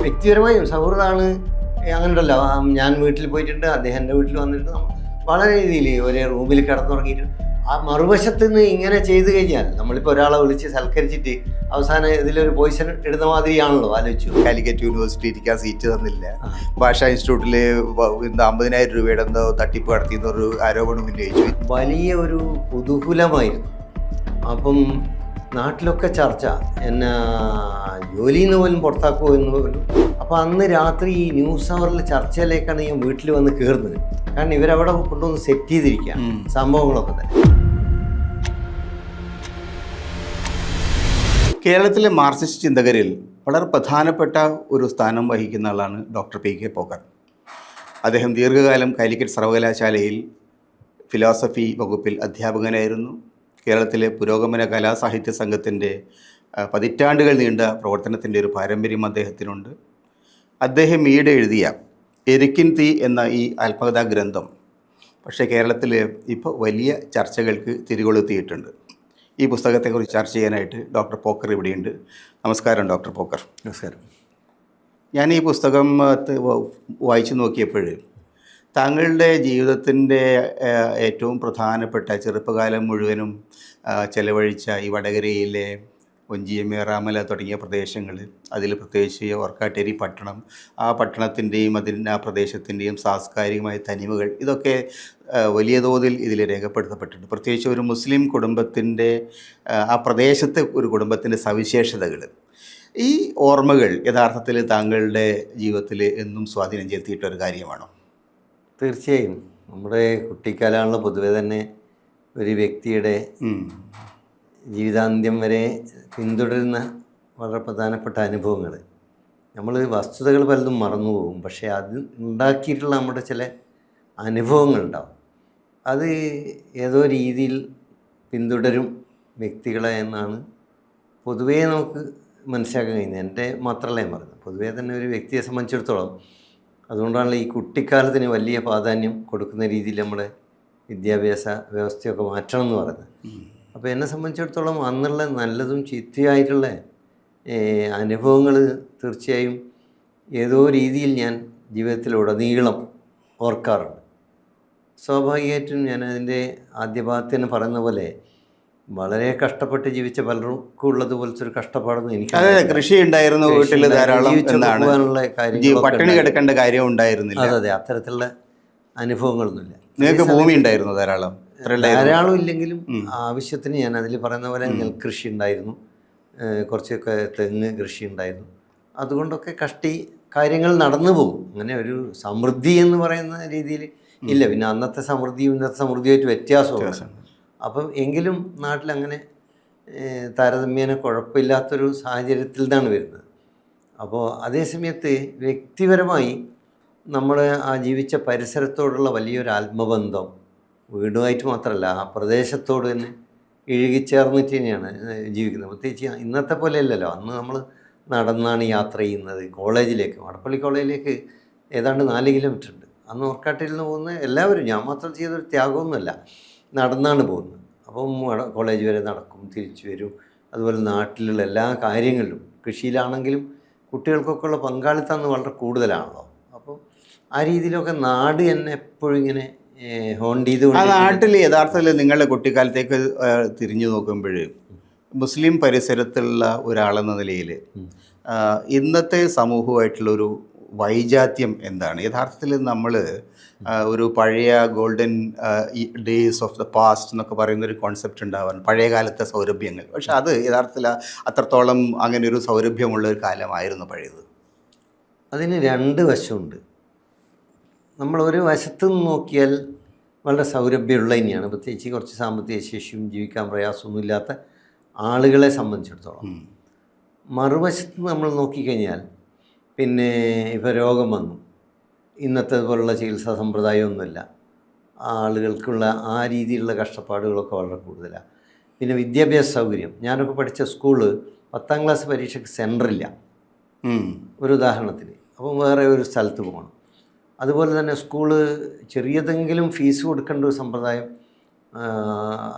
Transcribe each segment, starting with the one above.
വ്യക്തിപരമായും സൗഹൃദമാണ്. അങ്ങനെ ഉണ്ടല്ലോ, ഞാൻ വീട്ടിൽ പോയിട്ടുണ്ട്, അദ്ദേഹം എൻ്റെ വീട്ടിൽ വന്നിട്ട് വളരെ രീതിയിൽ ഒരേ റൂമിൽ കിടന്നുറങ്ങിയിട്ട് ആ മറുവശത്ത് നിന്ന് ഇങ്ങനെ ചെയ്തു കഴിഞ്ഞാൽ നമ്മളിപ്പോൾ ഒരാളെ വിളിച്ച് സൽക്കരിച്ചിട്ട് അവസാനം ഇതിലൊരു പോയിസൺ ഇടുന്ന മാതിരിയാണല്ലോ. ആലോചിച്ചു. കാലിക്കറ്റ് യൂണിവേഴ്സിറ്റി ഇരിക്കാൻ സീറ്റ് തന്നില്ല, ഭാഷാ ഇൻസ്റ്റിറ്റ്യൂട്ടിൽ 50,000 രൂപയുടെ എന്തോ തട്ടിപ്പ് നടത്തിയെന്നൊരു ആരോപണം ഉന്നയിച്ചു. വലിയ ഒരു കുതൂഹലമായിരുന്നു. അപ്പം നാട്ടിലൊക്കെ ചർച്ച, എന്നെ ജോലിയിൽ നിന്ന് പോലും പുറത്താക്കുമോ എന്ന് പോലും. അപ്പോൾ അന്ന് രാത്രി ഈ ന്യൂസ് അവറിൽ ചർച്ചയിലേക്കാണ് ഞാൻ വീട്ടിൽ വന്ന് കയറുന്നത്. കാരണം ഇവരവിടെ കൊണ്ടുവന്ന് സെറ്റ് ചെയ്തിരിക്കുക സംഭവങ്ങളൊക്കെ തന്നെ. കേരളത്തിലെ മാർക്സിസ്റ്റ് ചിന്തകരിൽ വളരെ പ്രധാനപ്പെട്ട ഒരു സ്ഥാനം വഹിക്കുന്ന ആളാണ് ഡോക്ടർ പി.കെ. പോക്കർ. അദ്ദേഹം ദീർഘകാലം കാലിക്കറ്റ് സർവകലാശാലയിൽ ഫിലോസഫി വകുപ്പിൽ അധ്യാപകനായിരുന്നു. കേരളത്തിലെ പുരോഗമന കലാസാഹിത്യ സംഘത്തിൻ്റെ പതിറ്റാണ്ടുകൾ നീണ്ട പ്രവർത്തനത്തിൻ്റെ ഒരു പാരമ്പര്യം അദ്ദേഹത്തിനുണ്ട്. അദ്ദേഹം ഈയിടെ എഴുതിയ എരിക്കിൻ തീ എന്ന ഈ ആത്മകഥാ ഗ്രന്ഥം പക്ഷേ കേരളത്തിൽ ഇപ്പോൾ വലിയ ചർച്ചകൾക്ക് തിരികൊളുത്തിയിട്ടുണ്ട്. ഈ പുസ്തകത്തെക്കുറിച്ച് ചർച്ച ചെയ്യാനായിട്ട് ഡോക്ടർ പോക്കർ ഇവിടെയുണ്ട്. നമസ്കാരം ഡോക്ടർ പോക്കർ. നമസ്കാരം. ഞാൻ ഈ പുസ്തകം വായിച്ചു നോക്കിയപ്പോൾ താങ്കളുടെ ജീവിതത്തിൻ്റെ ഏറ്റവും പ്രധാനപ്പെട്ട ചെറുപ്പകാലം മുഴുവനും ചെലവഴിച്ച ഈ വടകരയിലെ ഒഞ്ചിയം, ഏറാമല തുടങ്ങിയ പ്രദേശങ്ങൾ, അതിൽ പ്രത്യേകിച്ച് ഓർക്കാട്ടേരി പട്ടണം, ആ പട്ടണത്തിൻ്റെയും ആ പ്രദേശത്തിൻ്റെയും സാംസ്കാരികമായ തനിമകൾ, ഇതൊക്കെ വലിയ തോതിൽ ഇതിൽ രേഖപ്പെടുത്തപ്പെട്ടിട്ടുണ്ട്. പ്രത്യേകിച്ച് ഒരു മുസ്ലിം കുടുംബത്തിൻ്റെ, ആ പ്രദേശത്തെ ഒരു കുടുംബത്തിൻ്റെ സവിശേഷതകൾ, ഈ ഓർമ്മകൾ യഥാർത്ഥത്തിൽ താങ്കളുടെ ജീവിതത്തിൽ എന്നും സ്വാധീനം ചെലുത്തിയിട്ടൊരു കാര്യമാണോ? തീർച്ചയായും. നമ്മുടെ കുട്ടിക്കാലമാണല്ലോ പൊതുവെ തന്നെ ഒരു വ്യക്തിയുടെ ജീവിതാന്ത്യം വരെ പിന്തുടരുന്ന വളരെ പ്രധാനപ്പെട്ട അനുഭവങ്ങൾ. നമ്മൾ വസ്തുതകൾ പലതും മറന്നു പോകും, പക്ഷേ അത് ഉണ്ടാക്കിയിട്ടുള്ള നമ്മുടെ ചില അനുഭവങ്ങളുണ്ടാവും. അത് ഏതോ രീതിയിൽ പിന്തുടരും വ്യക്തികളെ എന്നാണ് പൊതുവേ നമുക്ക് മനസ്സിലാക്കാൻ കഴിയുന്നത്. എൻ്റെ മാത്രമല്ല ഞാൻ പറഞ്ഞത്, പൊതുവേ തന്നെ ഒരു വ്യക്തിയെ സംബന്ധിച്ചിടത്തോളം. അതുകൊണ്ടാണല്ലോ ഈ കുട്ടിക്കാലത്തിന് വലിയ പ്രാധാന്യം കൊടുക്കുന്ന രീതിയിൽ നമ്മുടെ വിദ്യാഭ്യാസ വ്യവസ്ഥയൊക്കെ മാറ്റണം എന്ന് പറയുന്നത്. അപ്പോൾ എന്നെ സംബന്ധിച്ചിടത്തോളം അന്നുള്ള നല്ലതും ചീത്തയായിട്ടുള്ള അനുഭവങ്ങൾ തീർച്ചയായും ഏതോ രീതിയിൽ ഞാൻ ജീവിതത്തിലുടനീളം ഓർക്കാറുണ്ട്. സ്വാഭാവികമായിട്ടും ഞാൻ അതിൻ്റെ ആദ്യ ഭാഗത്ത് തന്നെ പറയുന്ന പോലെ വളരെ കഷ്ടപ്പെട്ട് ജീവിച്ച പലർക്കും ഉള്ളതുപോലത്തെ ഒരു കഷ്ടപ്പാടൊന്നും എനിക്ക്. അതെ, കൃഷി ഉണ്ടായിരുന്നു വീട്ടിൽ ധാരാളം, പട്ടിണി കിടക്കേണ്ട കാര്യം ഉണ്ടായിരുന്നില്ല. അതെ, അത്തരത്തിലുള്ള അനുഭവങ്ങളൊന്നുമില്ല. നിങ്ങൾക്ക് ഭൂമി ഉണ്ടായിരുന്നു ധാരാളം? ധാരാളം ഇല്ലെങ്കിലും ആവശ്യത്തിന് ഞാൻ അതിൽ പറയുന്ന പോലെ നെൽകൃഷി ഉണ്ടായിരുന്നു, കുറച്ചൊക്കെ തെങ്ങ് കൃഷി ഉണ്ടായിരുന്നു. അതുകൊണ്ടൊക്കെ കാര്യങ്ങൾ നടന്നു പോകും. അങ്ങനെ ഒരു സമൃദ്ധി എന്ന് പറയുന്ന രീതിയിൽ ഇല്ല. പിന്നെ അന്നത്തെ സമൃദ്ധിയും ഇന്നത്തെ സമൃദ്ധിയായിട്ട് വ്യത്യാസമാണ്. അപ്പം എങ്കിലും നാട്ടിലങ്ങനെ താരതമ്യേന കുഴപ്പമില്ലാത്തൊരു സാഹചര്യത്തിൽ നിന്നാണ് വരുന്നത്. അപ്പോൾ അതേ സമയത്ത് വ്യക്തിപരമായി നമ്മൾ ആ ജീവിച്ച പരിസരത്തോടുള്ള വലിയൊരു ആത്മബന്ധം, വീടുമായിട്ട് മാത്രമല്ല ആ പ്രദേശത്തോട് തന്നെ ഇഴുകിച്ചേർന്നിട്ട് തന്നെയാണ് ജീവിക്കുന്നത്. പ്രത്യേകിച്ച് ഇന്നത്തെ പോലെ അല്ലല്ലോ. അന്ന് നമ്മൾ നടന്നാണ് യാത്ര ചെയ്യുന്നത്. കോളേജിലേക്ക്, വടപ്പള്ളി കോളേജിലേക്ക് ഏതാണ്ട് 4 കിലോമീറ്റർ ഉണ്ട്. അന്ന് ഓർക്കാട്ടിൽ നിന്ന് പോകുന്ന എല്ലാവരും, ഞാൻ മാത്രം ചെയ്തൊരു ത്യാഗമൊന്നുമല്ല, നടന്നാണ് പോകുന്നത്. അപ്പം കോളേജ് വരെ നടക്കും, തിരിച്ചു വരും. അതുപോലെ നാട്ടിലുള്ള എല്ലാ കാര്യങ്ങളിലും, കൃഷിയിലാണെങ്കിലും കുട്ടികൾക്കൊക്കെ ഉള്ള പങ്കാളിത്തം അന്ന് വളരെ കൂടുതലാണല്ലോ. അപ്പോൾ ആ രീതിയിലൊക്കെ നാട് എന്നെ എപ്പോഴും ഇങ്ങനെ ഹോണ്ട് ചെയ്ത്. ആ നാട്ടിൽ യഥാർത്ഥത്തിൽ നിങ്ങളുടെ കുട്ടിക്കാലത്തേക്ക് തിരിഞ്ഞു നോക്കുമ്പോൾ മുസ്ലിം പരിസരത്തുള്ള ഒരാളെന്ന നിലയിൽ ഇന്നത്തെ സമൂഹമായിട്ടുള്ളൊരു വൈജാത്യം എന്താണ്? യഥാർത്ഥത്തിൽ നമ്മൾ ഒരു പഴയ golden days of the past എന്നൊക്കെ പറയുന്നൊരു കോൺസെപ്റ്റ് ഉണ്ടാവാറുണ്ട്, പഴയ കാലത്തെ സൗരഭ്യങ്ങൾ. പക്ഷെ അത് യഥാർത്ഥത്തിൽ അത്രത്തോളം അങ്ങനെ ഒരു സൗരഭ്യമുള്ള ഒരു കാലമായിരുന്നു പഴയത്. അതിന് 2 വശമുണ്ട്. നമ്മൾ ഒരു വശത്ത് നിന്ന് നോക്കിയാൽ വളരെ സൗരഭ്യമുള്ള തന്നെയാണ്, പ്രത്യേകിച്ച് കുറച്ച് സാമ്പത്തിക ശേഷിയും ജീവിക്കാൻ പ്രയാസമൊന്നുമില്ലാത്ത ആളുകളെ സംബന്ധിച്ചിടത്തോളം. മറുവശത്ത് നമ്മൾ നോക്കിക്കഴിഞ്ഞാൽ പിന്നെ ഇപ്പോൾ രോഗം വന്നു, ഇന്നത്തെ പോലുള്ള ചികിത്സാ സമ്പ്രദായമൊന്നുമില്ല, ആളുകൾക്കുള്ള ആ രീതിയിലുള്ള കഷ്ടപ്പാടുകളൊക്കെ വളരെ കൂടുതലാണ്. പിന്നെ വിദ്യാഭ്യാസ സൗകര്യം, ഞാനൊക്കെ പഠിച്ച സ്കൂള് 10ാം ക്ലാസ് പരീക്ഷയ്ക്ക് സെൻറ്ററില്ല, ഒരു ഉദാഹരണത്തിന്. അപ്പം വേറെ ഒരു സ്ഥലത്ത് പോകണം. അതുപോലെ തന്നെ സ്കൂള് ചെറിയതെങ്കിലും ഫീസ് കൊടുക്കേണ്ട ഒരു സമ്പ്രദായം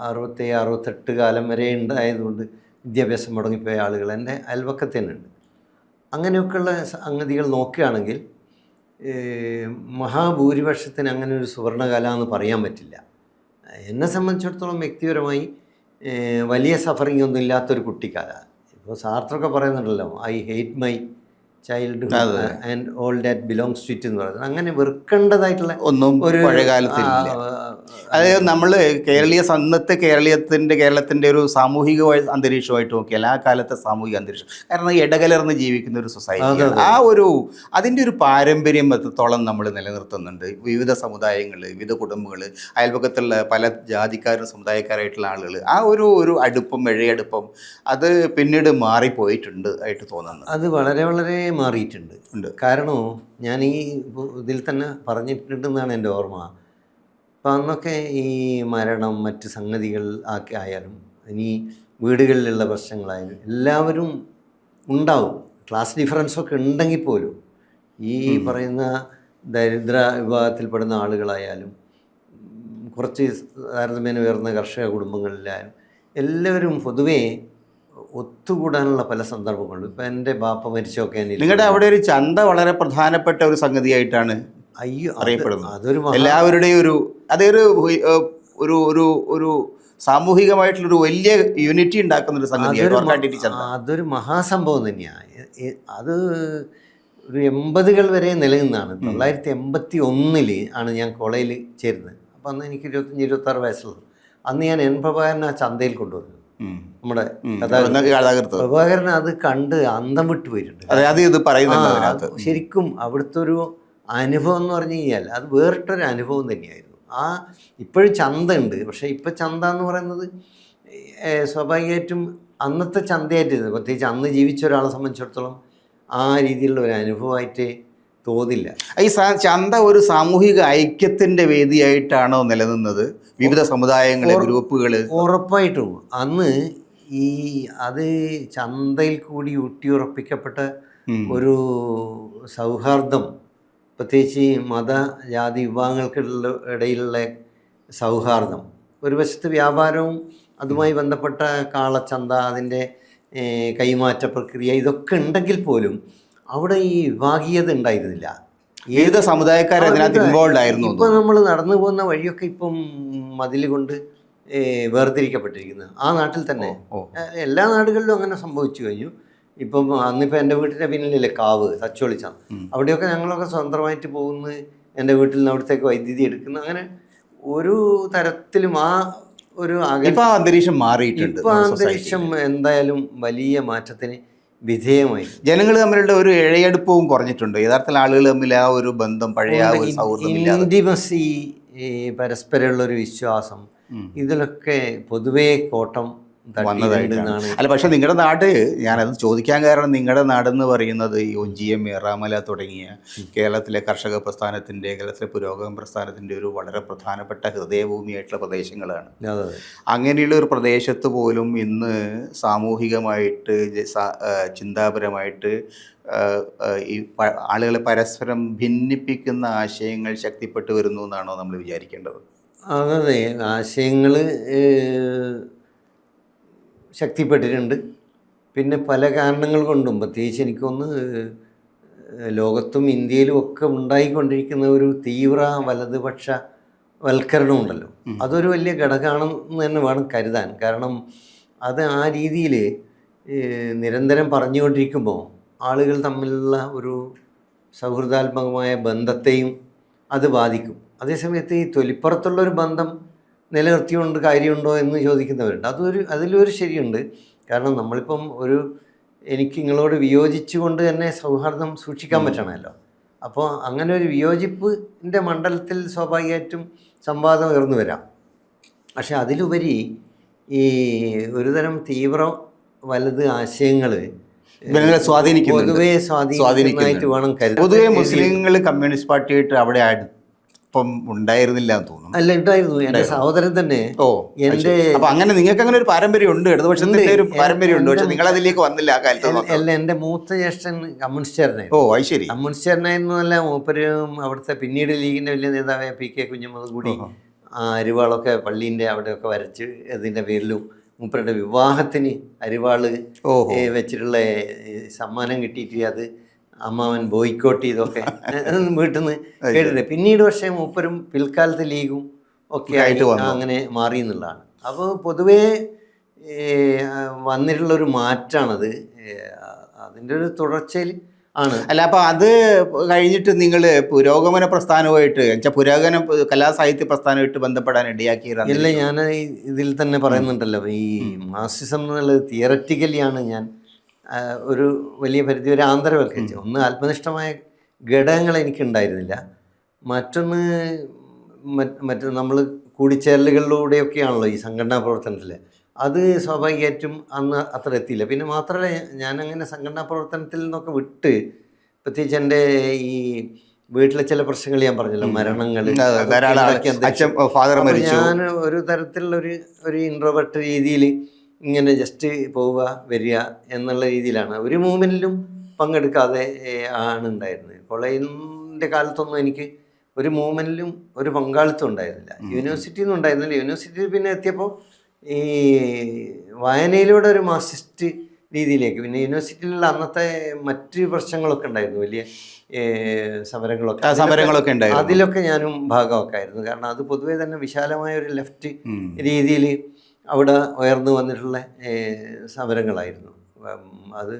67-68 കാലം വരെ ഉണ്ടായതുകൊണ്ട് വിദ്യാഭ്യാസം മുടങ്ങിപ്പോയ ആളുകൾ എൻ്റെ അയൽവക്കത്ത് തന്നെ ഉണ്ട്. അങ്ങനെയൊക്കെയുള്ള സംഗതികൾ നോക്കുകയാണെങ്കിൽ മഹാഭൂരിപക്ഷത്തിന് അങ്ങനെ ഒരു സുവർണകാലം എന്ന് പറയാൻ പറ്റില്ല. എന്നെ സംബന്ധിച്ചിടത്തോളം വ്യക്തിപരമായി വലിയ സഫറിങ് ഒന്നും ഇല്ലാത്തൊരു കുട്ടിക്കാലമാണ്. ഇപ്പോൾ സാർത്തൊക്കെ പറയുന്നുണ്ടല്ലോ, I hate my childhood and all that belongs to it എന്ന് പറയുന്നത്. അങ്ങനെ വെറുക്കേണ്ടതായിട്ടുള്ള ഒന്നും ഒരു പഴയകാലത്തില്ല. അതായത് നമ്മൾ അന്നത്തെ കേരളത്തിൻ്റെ ഒരു സാമൂഹിക അന്തരീക്ഷമായിട്ട് നോക്കിയാൽ ആ കാലത്തെ സാമൂഹിക അന്തരീക്ഷം, കാരണം ഇടകലർന്ന് ജീവിക്കുന്ന ഒരു സൊസൈറ്റി, അതിൻ്റെ ഒരു പാരമ്പര്യം എത്രത്തോളം നമ്മൾ നിലനിർത്തുന്നുണ്ട്. വിവിധ സമുദായങ്ങൾ, വിവിധ കുടുംബങ്ങൾ, അയൽപക്കത്തുള്ള പല ജാതിക്കാരും സമുദായക്കാരായിട്ടുള്ള ആളുകൾ, ആ ഒരു അടുപ്പം, ഇഴയടുപ്പം അത് പിന്നീട് മാറിപ്പോയിട്ടുണ്ട് ആയിട്ട് തോന്നുന്നു. അത് വളരെ വളരെ മാറിയിട്ടുണ്ട്. കാരണം ഞാൻ ഈ ഇതിൽ തന്നെ പറഞ്ഞിട്ടുണ്ടെന്നാണ് എൻ്റെ ഓർമ്മ. അപ്പം അന്നൊക്കെ ഈ മരണം, മറ്റ് സംഗതികൾ ആയാലും ഇനി വീടുകളിലുള്ള പ്രശ്നങ്ങളായാലും എല്ലാവരും ഉണ്ടാവും. ക്ലാസ് ഡിഫറൻസൊക്കെ ഉണ്ടെങ്കിൽ പോലും ഈ പറയുന്ന ദരിദ്ര വിഭാഗത്തിൽപ്പെടുന്ന ആളുകളായാലും കുറച്ച് താരതമ്യേന ഉയർന്ന കർഷക കുടുംബങ്ങളിലായാലും എല്ലാവരും പൊതുവേ ഒത്തുകൂടാനുള്ള പല സന്ദർഭങ്ങളും. ഇപ്പം എൻ്റെ ബാപ്പ മരിച്ചൊക്കെ നിങ്ങളുടെ അവിടെ ഒരു ചന്ത വളരെ പ്രധാനപ്പെട്ട ഒരു സംഗതിയായിട്ടാണ് അറിയപ്പെടുന്നത്. അതൊരു എല്ലാവരുടെയും ഒരു സാമൂഹികമായിട്ടുള്ളൊരു വലിയ യൂണിറ്റി ഉണ്ടാക്കുന്ന ഒരു സംഗതിയാണ്. അതൊരു മഹാസംഭവം തന്നെയാണ്. അത് ഒരു 80കൾ വരെ നിലനിന്നാണ്. 1981 ആണ് ഞാൻ കോളേജിൽ ചേരുന്നത്. അപ്പം അന്ന് എനിക്ക് 25-26 വയസ്സുള്ളത്. അന്ന് ഞാൻ എൻ പ്രഭാകരൻ ആ ചന്തയിൽ കൊണ്ടുവന്നു. നമ്മുടെ പ്രഭാകരൻ അത് കണ്ട് അന്തം വിട്ടു പോയിട്ടുണ്ട്. ശരിക്കും അവിടുത്തെ ഒരു അനുഭവം എന്ന് പറഞ്ഞു കഴിഞ്ഞാൽ അത് വേറിട്ടൊരു അനുഭവം തന്നെയായിരുന്നു. ഇപ്പോഴും ചന്ത ഉണ്ട്, പക്ഷേ ഇപ്പം ചന്ത എന്ന് പറയുന്നത് സ്വാഭാവികമായിട്ടും അന്നത്തെ ചന്തയായിട്ട്, പ്രത്യേകിച്ച് അന്ന് ജീവിച്ച ഒരാളെ സംബന്ധിച്ചിടത്തോളം ആ രീതിയിലുള്ള ഒരു അനുഭവമായിട്ട് തോന്നില്ല. ഈ ചന്ത ഒരു സാമൂഹിക ഐക്യത്തിൻ്റെ വേദിയായിട്ടാണോ നിലനിന്നത്? വിവിധ സമുദായങ്ങളെ, ഗ്രൂപ്പുകൾ? ഉറപ്പായിട്ടും അന്ന് അത് ചന്തയിൽ കൂടി ഊട്ടിയുറപ്പിക്കപ്പെട്ട ഒരു സൗഹാർദ്ദം, പ്രത്യേകിച്ച് മത ജാതി വിഭാഗങ്ങൾക്കുള്ള ഇടയിലുള്ള സൗഹാർദ്ദം, ഒരു വശത്ത് വ്യാപാരവും അതുമായി ബന്ധപ്പെട്ട കാളച്ചന്ത, അതിൻ്റെ കൈമാറ്റ പ്രക്രിയ, ഇതൊക്കെ ഉണ്ടെങ്കിൽ പോലും അവിടെ ഈ വിഭാഗീയത ഉണ്ടായിരുന്നില്ല. ഏത് സമുദായക്കാർ അതിനകത്ത് ഇൻവോൾവ് ആയിരുന്നു? ഇപ്പോൾ നമ്മൾ നടന്നു പോകുന്ന വഴിയൊക്കെ ഇപ്പം മതിൽ കൊണ്ട് വേർതിരിക്കപ്പെട്ടിരിക്കുന്നത്. ആ നാട്ടിൽ തന്നെ എല്ലാ നാടുകളിലും അങ്ങനെ സംഭവിച്ചു കഴിഞ്ഞു. ഇപ്പം അന്നിപ്പോൾ എൻ്റെ വീട്ടിൻ്റെ പിന്നിലല്ലേ കാവ്, തച്ചോളിച്ചാണ്, അവിടെയൊക്കെ ഞങ്ങളൊക്കെ സ്വതന്ത്രമായിട്ട് പോകുന്നു. എൻ്റെ വീട്ടിൽ നിന്ന് അവിടത്തേക്ക് വൈദ്യുതി എടുക്കുന്നു. അങ്ങനെ ഒരു തരത്തിലും ആ ഒരു അന്തരീക്ഷം മാറിയിട്ടുണ്ട്. ഇപ്പോൾ അന്തരീക്ഷം എന്തായാലും വലിയ മാറ്റത്തിന് വിധേയമായി. ജനങ്ങൾ തമ്മിലുള്ള ഒരു ഇഴയടുപ്പവും കുറഞ്ഞിട്ടുണ്ട്. യഥാർത്ഥത്തിൽ ആളുകൾ തമ്മിൽ ആ ഒരു ബന്ധം, പഴയ ഇൻറ്റിമസി, പരസ്പരമുള്ളൊരു വിശ്വാസം, ഇതിലൊക്കെ പൊതുവേ കോട്ടം വന്നതായിട്ടാണ്. അല്ല, പക്ഷെ നിങ്ങളുടെ നാട്, ഞാനത് ചോദിക്കാൻ കാരണം നിങ്ങളുടെ നാടെന്ന് പറയുന്നത് ഈ ഒഞ്ചിയം, ഏറാമല തുടങ്ങിയ കേരളത്തിലെ കർഷക പ്രസ്ഥാനത്തിൻ്റെ, കേരളത്തിലെ പുരോഗമന പ്രസ്ഥാനത്തിൻ്റെ ഒരു വളരെ പ്രധാനപ്പെട്ട ഹൃദയഭൂമിയായിട്ടുള്ള പ്രദേശങ്ങളാണ്. അങ്ങനെയുള്ള ഒരു പ്രദേശത്ത് പോലും ഇന്ന് സാമൂഹികമായിട്ട്, ചിന്താപരമായിട്ട് ഈ ആളുകളെ പരസ്പരം ഭിന്നിപ്പിക്കുന്ന ആശയങ്ങൾ ശക്തിപ്പെട്ടു വരുന്നു എന്നാണോ നമ്മൾ വിചാരിക്കേണ്ടത്? അതെ, ആശയങ്ങൾ ശക്തിപ്പെട്ടിട്ടുണ്ട്. പിന്നെ പല കാരണങ്ങൾ കൊണ്ടും, പ്രത്യേകിച്ച് എനിക്കൊന്ന് ലോകത്തും ഇന്ത്യയിലും ഒക്കെ ഉണ്ടായിക്കൊണ്ടിരിക്കുന്ന ഒരു തീവ്ര വലതുപക്ഷ വൽക്കരണമുണ്ടല്ലോ, അതൊരു വലിയ ഘടകമാണെന്ന് തന്നെ വേണം കരുതാൻ. കാരണം അത് ആ രീതിയിൽ നിരന്തരം പറഞ്ഞുകൊണ്ടിരിക്കുമ്പോൾ ആളുകൾ തമ്മിലുള്ള ഒരു സൗഹൃദാത്മകമായ ബന്ധത്തെയും അത് ബാധിക്കും. അതേസമയത്ത് ഈ തൊലിപ്പുറത്തുള്ളൊരു ബന്ധം നിലനിർത്തിക്കൊണ്ട് കാര്യമുണ്ടോ എന്ന് ചോദിക്കുന്നവരുണ്ട്. അതിലൊരു ശരിയുണ്ട്. കാരണം നമ്മളിപ്പം എനിക്ക് നിങ്ങളോട് വിയോജിച്ചുകൊണ്ട് തന്നെ സൗഹാർദ്ദം സൂക്ഷിക്കാൻ പറ്റണമല്ലോ. അപ്പോൾ അങ്ങനെ ഒരു വിയോജിപ്പിൻ്റെ മണ്ഡലത്തിൽ സ്വാഭാവികമായിട്ടും സംവാദം ഉയർന്നു വരാം. പക്ഷെ അതിലുപരി ഈ ഒരുതരം തീവ്ര വലത് ആശയങ്ങൾ പൊതുവെ സ്വാധീനിക്കുന്നതായിട്ട് വേണം കരുതാൻ. പൊതുവെ മുസ്ലിങ്ങൾ കമ്മ്യൂണിസ്റ്റ് പാർട്ടിയായിട്ട് അവിടെ ഇപ്പം ഉണ്ടായിരുന്നില്ല എന്ന് തോന്നുന്നു. അല്ല, ഉണ്ടായിരുന്നു. എൻ്റെ സഹോദരൻ തന്നെ അപ്പൊ അങ്ങനെ നിങ്ങൾക്ക് അങ്ങനെ ഒരു പാരമ്പര്യം ഉണ്ട്, ഇടതുപക്ഷത്തിന്റെ ഒരു പാരമ്പര്യം ഉണ്ട്. പക്ഷെ നിങ്ങൾ അതിലേക്ക് വന്നില്ല ആ കാലത്ത്. അല്ല, എൻ്റെ മൂത്ത ജ്യേഷ്ഠൻ കമ്മ്യൂണിസ്റ്റുകാരനായിരുന്നു. കമ്മ്യൂണിസ്റ്റുകാരനായിരുന്നല്ല, മൂപ്പരും അവിടുത്തെ പിന്നീട് ലീഗിൻ്റെ വലിയ നേതാവായ PK കുഞ്ഞമ്മദ് കൂടി അരിവാളൊക്കെ പള്ളീൻ്റെ അവിടെയൊക്കെ വരച്ച് അതിൻ്റെ പേരിലും മൂപ്പരുടെ വിവാഹത്തിന് അരിവാള് ഓഹോ. വെച്ചിട്ടുള്ള സമ്മാനം കിട്ടിയിട്ട് അത് അമ്മാവൻ ബോയ്ക്കോട്ട് ചെയ്തൊക്കെ വീട്ടിൽ നിന്ന് കേട്ടിട്ടുണ്ട്. പിന്നീട് പക്ഷേ മൂപ്പരും പിൽക്കാലത്ത് ലീഗും ഒക്കെ ആയിട്ട് അങ്ങനെ മാറി എന്നുള്ളതാണ്. അപ്പോൾ പൊതുവേ വന്നിട്ടുള്ളൊരു മാറ്റമാണത്. അതിൻ്റെ ഒരു തുടർച്ചയിൽ ആണ്. അല്ല, അപ്പോൾ അത് കഴിഞ്ഞിട്ട് നിങ്ങൾ പുരോഗമന പ്രസ്ഥാനവുമായിട്ട് വെച്ചാൽ പുരോഗമന കലാസാഹിത്യ പ്രസ്ഥാനമായിട്ട് ബന്ധപ്പെടാൻ ഇടയാക്കിയത്? ഇല്ല, ഞാൻ ഇതിൽ തന്നെ പറയുന്നുണ്ടല്ലോ, ഈ മാർക്സിസം എന്നുള്ളത് തിയററ്റിക്കലിയാണ് ഞാൻ ഒരു വലിയ പരിധി വരെ ആന്തരവൽക്കരിച്ചു. ഒന്ന്, ആത്മനിഷ്ഠമായ ഘടകങ്ങൾ എനിക്കുണ്ടായിരുന്നില്ല. മറ്റൊന്ന് മറ്റ് നമ്മൾ കൂടിച്ചേരലുകളിലൂടെയൊക്കെയാണല്ലോ ഈ സംഘടനാ പ്രവർത്തനത്തിൽ. അത് സ്വാഭാവികമായിട്ടും അന്ന് അത്ര എത്തിയില്ല. പിന്നെ മാത്രമല്ല, ഞാനങ്ങനെ സംഘടനാ പ്രവർത്തനത്തിൽ നിന്നൊക്കെ വിട്ട്, പ്രത്യേകിച്ച് എൻ്റെ ഈ വീട്ടിലെ ചില പ്രശ്നങ്ങൾ ഞാൻ പറഞ്ഞല്ലോ, മരണങ്ങൾ, ഞാൻ ഒരു തരത്തിലുള്ള ഒരു ഇൻട്രോവേർട്ട് രീതിയിൽ ഇങ്ങനെ ജസ്റ്റ് പോവുക വരിക എന്നുള്ള രീതിയിലാണ്. ഒരു മൂവ്മെൻറ്റിലും പങ്കെടുക്കാതെ ആണ് ഉണ്ടായിരുന്നത്. കോളേജിൻ്റെ കാലത്തൊന്നും എനിക്ക് ഒരു മൂവ്മെൻറ്റിലും ഒരു പങ്കാളിത്തം ഉണ്ടായിരുന്നില്ല. യൂണിവേഴ്സിറ്റിയിൽ നിന്നും ഉണ്ടായിരുന്നില്ല. യൂണിവേഴ്സിറ്റിയിൽ പിന്നെ എത്തിയപ്പോൾ ഈ വായനയിലൂടെ ഒരു മാർക്സിസ്റ്റ് രീതിയിലേക്ക്, പിന്നെ യൂണിവേഴ്സിറ്റിയിലുള്ള അന്നത്തെ മറ്റ് പ്രശ്നങ്ങളൊക്കെ ഉണ്ടായിരുന്നു, വലിയ സമരങ്ങളൊക്കെ ഉണ്ടായിരുന്നു. അതിലൊക്കെ ഞാനും ഭാഗമൊക്കെ ആയിരുന്നു. കാരണം അത് പൊതുവേ തന്നെ വിശാലമായ ഒരു ലെഫ്റ്റ് രീതിയിൽ അവിടെ ഉയർന്നു വന്നിട്ടുള്ള സമരങ്ങളായിരുന്നു. അത്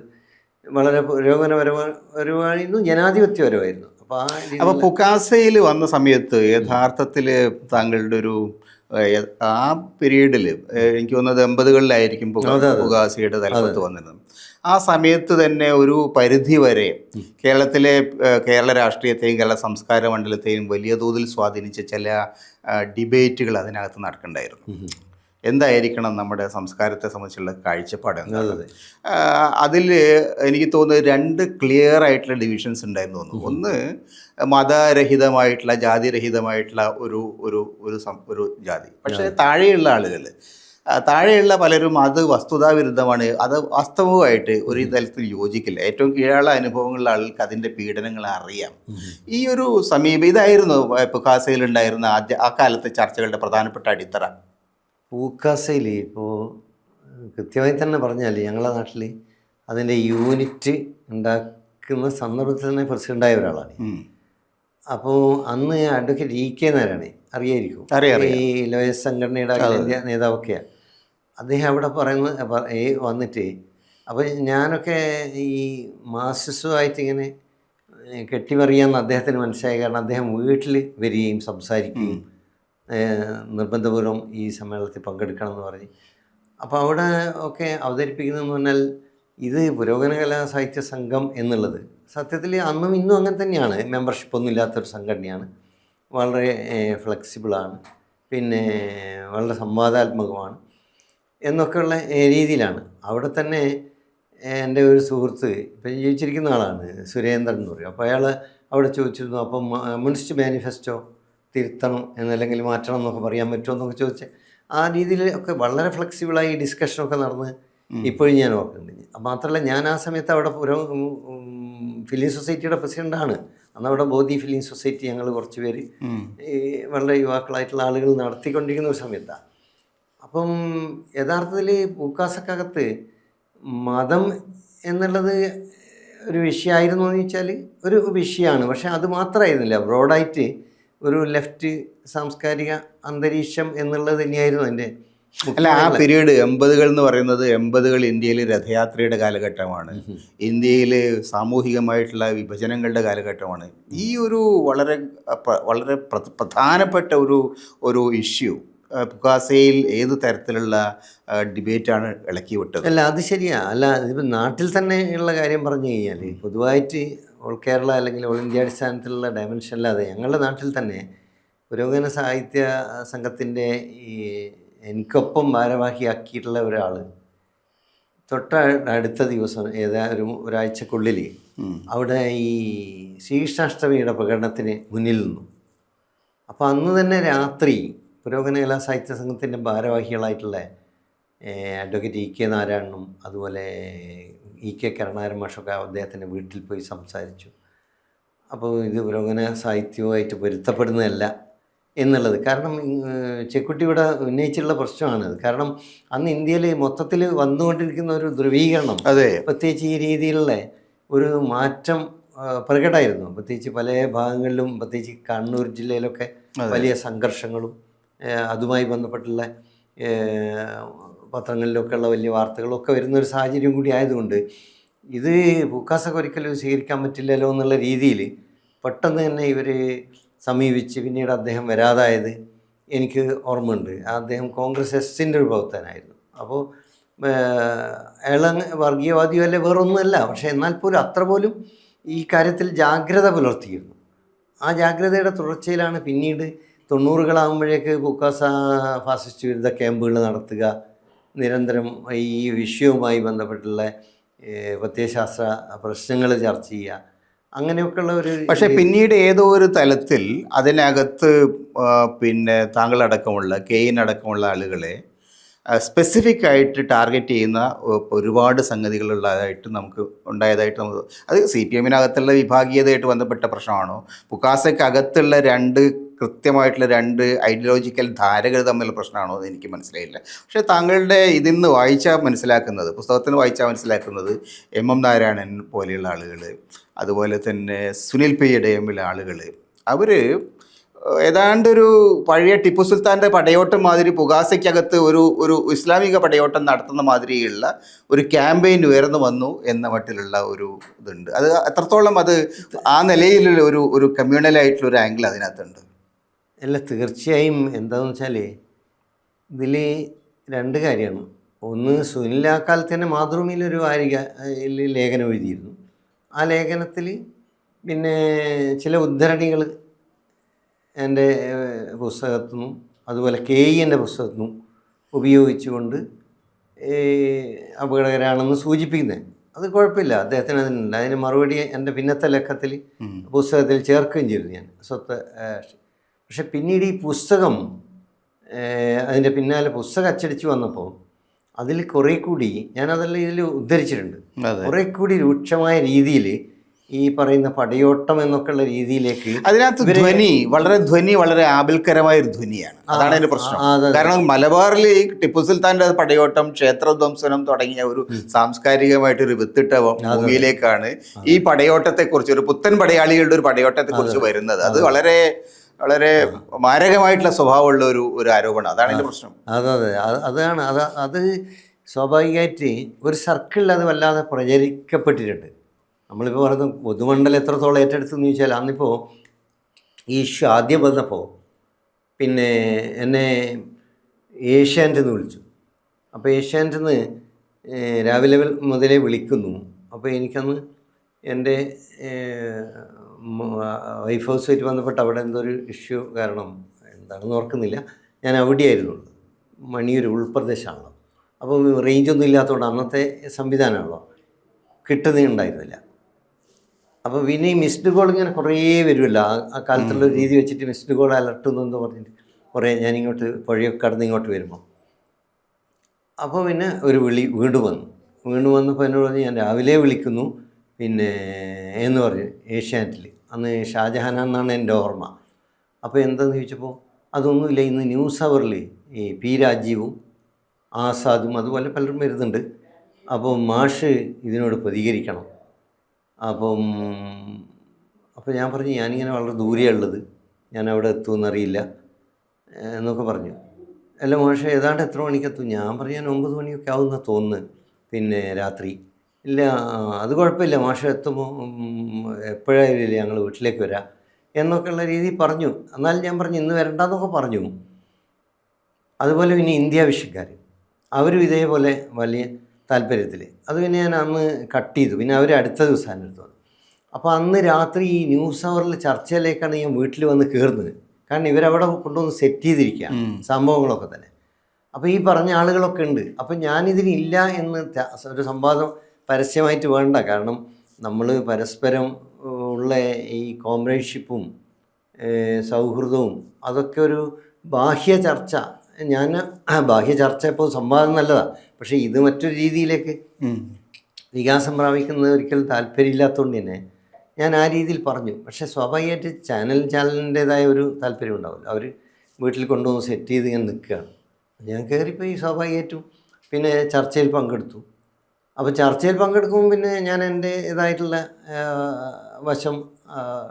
വളരെ പുരോഗമനപരമായിരുന്നു, ജനാധിപത്യപരമായിരുന്നു. അപ്പോൾ പുക്കാസയിൽ വന്ന സമയത്ത് യഥാർത്ഥത്തിൽ താങ്കളുടെ ഒരു ആ പീരീഡിൽ എനിക്ക് തോന്നുന്നത് 80കളിലായിരിക്കും പുകാസിയുടെ തലപ്പത്ത് വന്നിരുന്നത്. ആ സമയത്ത് തന്നെ ഒരു പരിധി വരെ കേരള രാഷ്ട്രീയത്തെയും കേരള സംസ്കാര മണ്ഡലത്തെയും വലിയ തോതിൽ സ്വാധീനിച്ച ചില ഡിബേറ്റുകൾ അതിനകത്ത് നടക്കണ്ടായിരുന്നു. എന്തായിരിക്കണം നമ്മുടെ സംസ്കാരത്തെ സംബന്ധിച്ചുള്ള കാഴ്ചപ്പാട് എന്നുള്ളത്. അതിൽ എനിക്ക് തോന്നുന്നത് 2 ക്ലിയർ ആയിട്ടുള്ള ഡിവിഷൻസ് ഉണ്ടായിരുന്നു തോന്നുന്നു. ഒന്ന്, മതരഹിതമായിട്ടുള്ള ജാതിരഹിതമായിട്ടുള്ള ഒരു ജാതി. പക്ഷേ താഴെയുള്ള പലരും അത് വസ്തുതാവിരുദ്ധമാണ്, അത് വാസ്തവമായിട്ട് ഒരു തലത്തിൽ യോജിക്കില്ല. ഏറ്റവും കീഴാള അനുഭവങ്ങളുള്ള ആളുകൾക്ക് അതിൻ്റെ പീഡനങ്ങൾ അറിയാം. ഈ ഒരു ഇതായിരുന്നു പുക്കാസയിൽ ഉണ്ടായിരുന്ന ആ കാലത്തെ ചർച്ചകളുടെ പ്രധാനപ്പെട്ട അടിത്തറ. പൂക്കാസയിൽ ഇപ്പോൾ കൃത്യമായി തന്നെ പറഞ്ഞാൽ ഞങ്ങളുടെ നാട്ടിൽ അതിൻ്റെ യൂണിറ്റ് ഉണ്ടാക്കുന്ന സന്ദർഭത്തിൽ തന്നെ പ്രസിഡൻ്റായ ഒരാളാണ്. അപ്പോൾ അന്ന് അഡ്വക്കേറ്റ് ഇ കെ നാരായണൻ അറിയായിരിക്കും, ഈ ലോയസ് സംഘടനയുടെ അഖിലേന്ത്യാ നേതാവൊക്കെയാണ്. അദ്ദേഹം അവിടെ വന്നിട്ട്, അപ്പോൾ ഞാനൊക്കെ ഈ മാർക്സിസവുമായിട്ട് ഇങ്ങനെ കെട്ടിമറിയാമെന്ന് അദ്ദേഹത്തിന് മനസ്സിലായ കാരണം അദ്ദേഹം വീട്ടിൽ വരികയും സംസാരിക്കുകയും നിർബന്ധപൂർവ്വം ഈ സമ്മേളനത്തിൽ പങ്കെടുക്കണം എന്ന് പറഞ്ഞ്. അപ്പോൾ അവിടെ ഒക്കെ അവതരിപ്പിക്കുന്നതെന്ന് പറഞ്ഞാൽ ഇത് പുരോഗമന കലാ സാഹിത്യ സംഘം എന്നുള്ളത് സത്യത്തിൽ അന്നും ഇന്നും അങ്ങനെ തന്നെയാണ്. മെമ്പർഷിപ്പൊന്നും ഇല്ലാത്തൊരു സംഘടനയാണ്, വളരെ ഫ്ലെക്സിബിളാണ്, പിന്നെ വളരെ സംവാദാത്മകമാണ് എന്നൊക്കെയുള്ള രീതിയിലാണ്. അവിടെ തന്നെ എൻ്റെ ഒരു സുഹൃത്ത് ഇപ്പം ജീവിച്ചിരിക്കുന്ന ആളാണ്, സുരേന്ദ്രൻ എന്ന് പറയും. അപ്പോൾ അയാൾ അവിടെ ചോദിച്ചിരുന്നു, അപ്പം കമ്മ്യൂണിസ്റ്റ് മാനിഫെസ്റ്റോ തിരുത്തണം എന്നല്ലെങ്കിൽ മാറ്റണം എന്നൊക്കെ പറയാൻ പറ്റുമോ എന്നൊക്കെ ചോദിച്ചാൽ ആ രീതിയിൽ ഒക്കെ വളരെ ഫ്ലെക്സിബിളായി ഡിസ്കഷനൊക്കെ നടന്ന് ഇപ്പോഴും ഞാൻ ഓർക്കുന്നുണ്ട്. മാത്രമല്ല, ഞാൻ ആ സമയത്ത് അവിടെ ഫിലിം സൊസൈറ്റിയുടെ പ്രസിഡൻ്റാണ്. അന്ന് അവിടെ ബോധി ഫിലിം സൊസൈറ്റി ഞങ്ങൾ കുറച്ച് പേര് വളരെ യുവാക്കളായിട്ടുള്ള ആളുകൾ നടത്തിക്കൊണ്ടിരിക്കുന്ന ഒരു സമയത്താണ്. അപ്പം യഥാർത്ഥത്തിൽ പൂക്കാസക്കകത്ത് മതം എന്നുള്ളത് ഒരു വിഷയമായിരുന്നു എന്ന് ചോദിച്ചാൽ ഒരു വിഷയമാണ്. പക്ഷേ അത് മാത്രമായിരുന്നില്ല, ബ്രോഡായിട്ട് ഒരു ലെഫ്റ്റ് സാംസ്കാരിക അന്തരീക്ഷം എന്നുള്ളത് തന്നെയായിരുന്നു എൻ്റെ. അല്ല, ആ പീരീഡ് 80കൾ എന്ന് പറയുന്നത് 80കൾ ഇന്ത്യയിൽ രഥയാത്രയുടെ കാലഘട്ടമാണ്, ഇന്ത്യയിൽ സാമൂഹികമായിട്ടുള്ള വിഭജനങ്ങളുടെ കാലഘട്ടമാണ്. ഈ ഒരു വളരെ വളരെ പ്രധാനപ്പെട്ട ഒരു ഇഷ്യൂ പുക്കാസയിൽ ഏത് തരത്തിലുള്ള ഡിബേറ്റാണ് ഇളക്കി വിട്ടത്? അല്ല, അത് ശരിയാ. അല്ല, ഇതിപ്പോൾ നാട്ടിൽ തന്നെ ഉള്ള കാര്യം പറഞ്ഞു കഴിഞ്ഞാൽ പൊതുവായിട്ട് ഓൾ കേരള അല്ലെങ്കിൽ ഓൾ ഇന്ത്യ അടിസ്ഥാനത്തിലുള്ള ഡയമെൻഷനില്ലാതെ ഞങ്ങളുടെ നാട്ടിൽ തന്നെ പുരോഗമന സാഹിത്യ സംഘത്തിൻ്റെ ഈ എനിക്കൊപ്പം ഭാരവാഹിയാക്കിയിട്ടുള്ള ഒരാൾ അടുത്ത ദിവസം ഒരാഴ്ചക്കുള്ളിൽ അവിടെ ഈ ശ്രീകൃഷ്ണാഷ്ടമിയുടെ പ്രകടനത്തിന് മുന്നിൽ നിന്നു. അപ്പോൾ അന്ന് തന്നെ രാത്രി പുരോഗമന കലാ സാഹിത്യ സംഘത്തിൻ്റെ ഭാരവാഹികളായിട്ടുള്ള അഡ്വക്കേറ്റ് ഇ കെ നാരായണനും അതുപോലെ ഇ കെ കരുണാകരൻ മാഷൊക്കെ അദ്ദേഹത്തിൻ്റെ വീട്ടിൽ പോയി സംസാരിച്ചു. അപ്പോൾ ഇത് പുരോഗമന സാഹിത്യവുമായിട്ട് പൊരുത്തപ്പെടുന്നതല്ല എന്നുള്ളത്. കാരണം ചെക്കുട്ടി ഇവിടെ ഉന്നയിച്ചിട്ടുള്ള പ്രശ്നമാണത്. കാരണം അന്ന് ഇന്ത്യയിൽ മൊത്തത്തിൽ വന്നുകൊണ്ടിരിക്കുന്ന ഒരു ധ്രുവീകരണം, അതെ, പ്രത്യേകിച്ച് ഈ രീതിയിലുള്ള ഒരു മാറ്റം പ്രകടമായിരുന്നു. പ്രത്യേകിച്ച് പല ഭാഗങ്ങളിലും, പ്രത്യേകിച്ച് കണ്ണൂർ ജില്ലയിലൊക്കെ വലിയ സംഘർഷങ്ങളും അതുമായി ബന്ധപ്പെട്ടുള്ള പത്രങ്ങളിലൊക്കെയുള്ള വലിയ വാർത്തകളൊക്കെ വരുന്നൊരു സാഹചര്യം കൂടി ആയതുകൊണ്ട് ഇത് പൂക്കാസൊക്കെ ഒരിക്കലും സ്വീകരിക്കാൻ പറ്റില്ലല്ലോ എന്നുള്ള രീതിയിൽ പെട്ടെന്ന് തന്നെ ഇവർ സമീപിച്ച് പിന്നീട് അദ്ദേഹം വരാതായത് എനിക്ക് ഓർമ്മയുണ്ട്. അദ്ദേഹം കോൺഗ്രസ് എസിൻ്റെ ഒരു പ്രവർത്തകനായിരുന്നു. അപ്പോൾ അയാൾ വർഗീയവാദിയോ അല്ലെ വേറൊന്നുമല്ല, പക്ഷേ എന്നാൽ പോലും അത്ര പോലും ഈ കാര്യത്തിൽ ജാഗ്രത പുലർത്തിയിരുന്നു. ആ ജാഗ്രതയുടെ തുടർച്ചയിലാണ് പിന്നീട് 90കളാകുമ്പോഴേക്ക് പൂക്കാസ ഫാസിസ്റ്റ് വിരുദ്ധ ക്യാമ്പുകൾ നടത്തുക, നിരന്തരം ഈ വിഷയവുമായി ബന്ധപ്പെട്ടുള്ള പ്രത്യയശാസ്ത്ര പ്രശ്നങ്ങൾ ചർച്ച ചെയ്യുക, അങ്ങനെയൊക്കെയുള്ള ഒരു. പക്ഷേ പിന്നീട് ഏതോ ഒരു തലത്തിൽ അതിനകത്ത് പിന്നെ താങ്കളടക്കമുള്ള അടക്കമുള്ള ആളുകളെ സ്പെസിഫിക് ആയിട്ട് ടാർഗറ്റ് ചെയ്യുന്ന ഒരുപാട് സംഗതികളുള്ളതായിട്ട് നമുക്ക് ഉണ്ടായതായിട്ട് നമുക്ക് അത് CPM-നകത്തുള്ള വിഭാഗീയതയായിട്ട് ബന്ധപ്പെട്ട പ്രശ്നമാണോ, പുക്കാസയ്ക്കകത്തുള്ള കൃത്യമായിട്ടുള്ള രണ്ട് ഐഡിയോളജിക്കൽ ധാരകൾ തമ്മിലുള്ള പ്രശ്നമാണോ എന്ന് എനിക്ക് മനസ്സിലായില്ല. പക്ഷേ താങ്കളുടെ ഇതിന്ന് പുസ്തകത്തിന് വായിച്ചാൽ മനസ്സിലാക്കുന്നത് MM നാരായണൻ പോലെയുള്ള ആളുകൾ, അതുപോലെ തന്നെ സുനിൽ പി ഇടയമുള്ള ആളുകൾ, അവർ ഏതാണ്ടൊരു പഴയ ടിപ്പു സുൽത്താൻ്റെ പടയോട്ടം മാതിരി പുകാസയ്ക്കകത്ത് ഒരു ഇസ്ലാമിക പടയോട്ടം നടത്തുന്ന മാതിരിയുള്ള ഒരു ക്യാമ്പയിൻ ഉയർന്നു വന്നു എന്ന മട്ടിലുള്ള ഒരു ഇതുണ്ട്. അത് എത്രത്തോളം അത് ആ നിലയിലുള്ള ഒരു കമ്മ്യൂണലായിട്ടുള്ള ഒരു ആംഗിൾ അതിനകത്തുണ്ട്? അല്ല, തീർച്ചയായും. എന്താണെന്ന് വെച്ചാൽ ഇതിൽ രണ്ട് കാര്യമാണ്. ഒന്ന്, സുനിൽ ആ കാലത്ത് തന്നെ മാതൃഭൂമിയിലൊരു ലേഖനം എഴുതിയിരുന്നു. ആ ലേഖനത്തിൽ പിന്നെ ചില ഉദ്ധരണികൾ എൻ്റെ പുസ്തകത്തു നിന്നും അതുപോലെ KEൻ്റെ പുസ്തകത്തു നിന്നും ഉപയോഗിച്ചുകൊണ്ട് അപകടകരമാണെന്ന് സൂചിപ്പിക്കുന്നത്. അത് കുഴപ്പമില്ല, അദ്ദേഹത്തിന് അതിനുണ്ട്. അതിന് മറുപടി എൻ്റെ പിന്നത്തെ ലക്കത്തിൽ പുസ്തകത്തിൽ ചേർക്കുകയും ചെയ്തു ഞാൻ സ്വത്ത്. പക്ഷെ പിന്നീട് ഈ പുസ്തകം അതിൻ്റെ പിന്നാലെ പുസ്തകം അച്ചടിച്ച് വന്നപ്പോൾ അതിൽ കുറേ കൂടി ഞാനതെല്ലാം ഇതിൽ ഉദ്ധരിച്ചിട്ടുണ്ട്. കുറേ കൂടി രൂക്ഷമായ രീതിയിൽ ഈ പറയുന്ന പടയോട്ടം എന്നൊക്കെയുള്ള രീതിയിലേക്ക് അതിനകത്ത് വളരെ ആപൽക്കരമായ ഒരു ധ്വനിയാണ്. അതാണ് അതിന്റെ പ്രശ്നം. കാരണം മലബാറിൽ ഈ ടിപ്പു സുൽത്താൻ്റെ പടയോട്ടം, ക്ഷേത്രധ്വംസനം തുടങ്ങിയ ഒരു സാംസ്കാരികമായിട്ടൊരു വിത്തിട്ട ഭൂമിയിലേക്കാണ് ഈ പടയോട്ടത്തെക്കുറിച്ച്, ഒരു പുത്തൻ പടയാളികളുടെ ഒരു പടയോട്ടത്തെക്കുറിച്ച് വരുന്നത്. അത് വളരെ വളരെ മാരകമായിട്ടുള്ള സ്വഭാവമുള്ള ഒരു ആരോപണം. അതാണ് എൻ്റെ പ്രശ്നം. അതാണ് അത് സ്വാഭാവികമായിട്ട് ഒരു സർക്കിളിൽ അത് വല്ലാതെ പ്രചരിക്കപ്പെട്ടിട്ടുണ്ട്. നമ്മളിപ്പോൾ പറയുന്നത് പൊതുമണ്ഡലം എത്രത്തോളം ഏറ്റെടുത്തെന്ന് ചോദിച്ചാൽ, അന്നിപ്പോൾ ഈ ഇഷ്യൂ ആദ്യം വന്നപ്പോൾ പിന്നെ എന്നെ ഏഷ്യാനെറ്റിൽ നിന്ന് വിളിച്ചു. അപ്പോൾ ഏഷ്യാനെറ്റിൽ നിന്ന് രാവിലെ മുതലേ വിളിക്കുന്നു. അപ്പോൾ എനിക്കന്ന് എൻ്റെ വൈഫ് ഹൗസുമായിട്ട് ബന്ധപ്പെട്ട് അവിടെ എന്തോ ഒരു ഇഷ്യൂ കാരണം എന്താണെന്ന് ഓർക്കുന്നില്ല, ഞാൻ അവിടെയായിരുന്നുള്ളൂ. മണിയൂർ ഉൾപ്രദേശമാണല്ലോ, അപ്പോൾ റേഞ്ചൊന്നും ഇല്ലാത്തതുകൊണ്ട് അന്നത്തെ സംവിധാനമാണല്ലോ, കിട്ടുന്നുണ്ടായിരുന്നില്ല. അപ്പോൾ പിന്നെ ഈ മിസ്ഡ് കോൾ ഇങ്ങനെ കുറേ വരുമല്ലോ, ആ കാലത്തുള്ള ഒരു രീതി വെച്ചിട്ട് മിസ്ഡ് കോൾ അലർട്ട് എന്നെന്തോ പറഞ്ഞിട്ട് കുറേ ഞാനിങ്ങോട്ട് പുഴയൊക്കെ കടന്ന് ഇങ്ങോട്ട് വരുമ്പോൾ. അപ്പോൾ പിന്നെ ഒരു വിളി വീണ്ടും വന്നപ്പോൾ എന്നോട് പറഞ്ഞ് ഞാൻ രാവിലെ വിളിക്കുന്നു പിന്നെ എന്ന് പറഞ്ഞു ഏഷ്യാനെറ്റിൽ. അന്ന് ഷാജഹാൻ എന്നാണ് എൻ്റെ ഓർമ്മ. അപ്പോൾ എന്താണെന്ന് ചോദിച്ചപ്പോൾ അതൊന്നുമില്ല, ഇന്ന് ന്യൂസ് അവറിൽ ഈ P രാജീവും ആസാദും അതുപോലെ പലരും വരുന്നുണ്ട്, അപ്പോൾ മാഷ് ഇതിനോട് പ്രതികരിക്കണം. അപ്പോൾ ഞാൻ പറഞ്ഞു ഞാനിങ്ങനെ വളരെ ദൂരെയുള്ളത്, ഞാൻ അവിടെ എത്തുമെന്നറിയില്ല എന്നൊക്കെ പറഞ്ഞു. അല്ല മാഷ് ഏതാണ്ട് എത്ര മണിക്കെത്തും? ഞാൻ പറഞ്ഞു ഞാൻ 9 മണിയൊക്കെ ആവുമെന്ന് തോന്നുന്നു, പിന്നെ രാത്രി. ഇല്ല അത് കുഴപ്പമില്ല, മാഷ് എത്തുമ്പോൾ എപ്പോഴായാലും ഞങ്ങൾ വീട്ടിലേക്ക് വരാം എന്നൊക്കെയുള്ള രീതിയിൽ പറഞ്ഞു. എന്നാൽ ഞാൻ പറഞ്ഞു ഇന്ന് വരണ്ടെന്നൊക്കെ പറഞ്ഞു. അതുപോലെ പിന്നെ ഇന്ത്യ വിഷയക്കാർ അവരും ഇതേപോലെ വലിയ താല്പര്യത്തിൽ, അത് പിന്നെ ഞാൻ അന്ന് കട്ട് ചെയ്തു. പിന്നെ അവർ അടുത്ത ദിവസമാണ് എടുത്തത്. അപ്പോൾ അന്ന് രാത്രി ഈ ന്യൂസ് അവറിൽ ചർച്ചയിലേക്കാണ് ഞാൻ വീട്ടിൽ വന്ന് കയറുന്നത്. കാരണം ഇവരവിടെ കൊണ്ടുവന്ന് സെറ്റ് ചെയ്തിരിക്കുകയാണ് സംഭവങ്ങളൊക്കെ തന്നെ. അപ്പോൾ ഈ പറഞ്ഞ ആളുകളൊക്കെ ഉണ്ട്. അപ്പം ഞാനിതിനില്ല എന്ന് ഒരു സംവാദം പരസ്യമായിട്ട് വേണ്ട, കാരണം നമ്മൾ പരസ്പരം ഉള്ള ഈ കോംറേഡ്ഷിപ്പും സൗഹൃദവും അതൊക്കെ ഒരു ബാഹ്യ ചർച്ച. ബാഹ്യ ചർച്ച ഇപ്പോൾ സംവാദം നല്ലതാണ്, പക്ഷേ ഇത് മറ്റൊരു രീതിയിലേക്ക് വികാസം പ്രാപിക്കുന്നത് ഒരിക്കലും താല്പര്യമില്ലാത്തതുകൊണ്ട് തന്നെ ഞാൻ ആ രീതിയിൽ പറഞ്ഞു. പക്ഷേ സ്വാഭാവികമായിട്ട് ചാനലിൻ്റേതായ ഒരു താല്പര്യം ഉണ്ടാവില്ല. അവർ വീട്ടിൽ കൊണ്ടുവന്ന് സെറ്റ് ചെയ്ത് ഇങ്ങനെ നിൽക്കുകയാണ്. ഞാൻ കയറിപ്പോയി സ്വാഭാവികമായിട്ടും പിന്നെ ചർച്ചയിൽ പങ്കെടുത്തു. അപ്പോൾ ചർച്ചയിൽ പങ്കെടുക്കുമ്പോൾ പിന്നെ ഞാൻ എൻ്റെ ഇതായിട്ടുള്ള വശം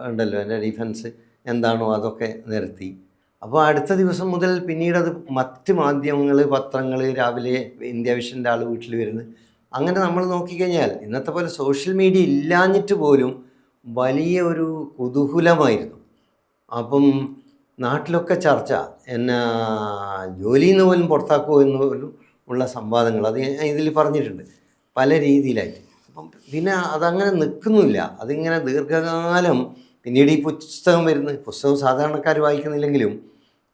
ഉണ്ടല്ലോ, എൻ്റെ ഡിഫൻസ് എന്താണോ അതൊക്കെ നിരത്തി. അപ്പോൾ അടുത്ത ദിവസം മുതൽ പിന്നീടത് മറ്റ് മാധ്യമങ്ങൾ, പത്രങ്ങൾ, രാവിലെ ഇന്ത്യ വിഷൻ്റെ ആൾ വീട്ടിൽ വരുന്നത്, അങ്ങനെ നമ്മൾ നോക്കിക്കഴിഞ്ഞാൽ ഇന്നത്തെ പോലെ സോഷ്യൽ മീഡിയ ഇല്ലാഞ്ഞിട്ട് പോലും വലിയ ഒരു കുതൂഹലമായിരുന്നു. അപ്പം നാട്ടിലൊക്കെ ചർച്ച, എന്നെ ജോലിയിൽ നിന്ന് പോലും പുറത്താക്കുമോ എന്ന് പോലും ഉള്ള സംവാദങ്ങൾ അത് ഇതിൽ പറഞ്ഞിട്ടുണ്ട് പല രീതിയിലായിട്ട്. അപ്പം പിന്നെ അതങ്ങനെ നിൽക്കുന്നില്ല, അതിങ്ങനെ ദീർഘകാലം. പിന്നീട് ഈ പുസ്തകം വരുന്നത്, പുസ്തകം സാധാരണക്കാർ വായിക്കുന്നില്ലെങ്കിലും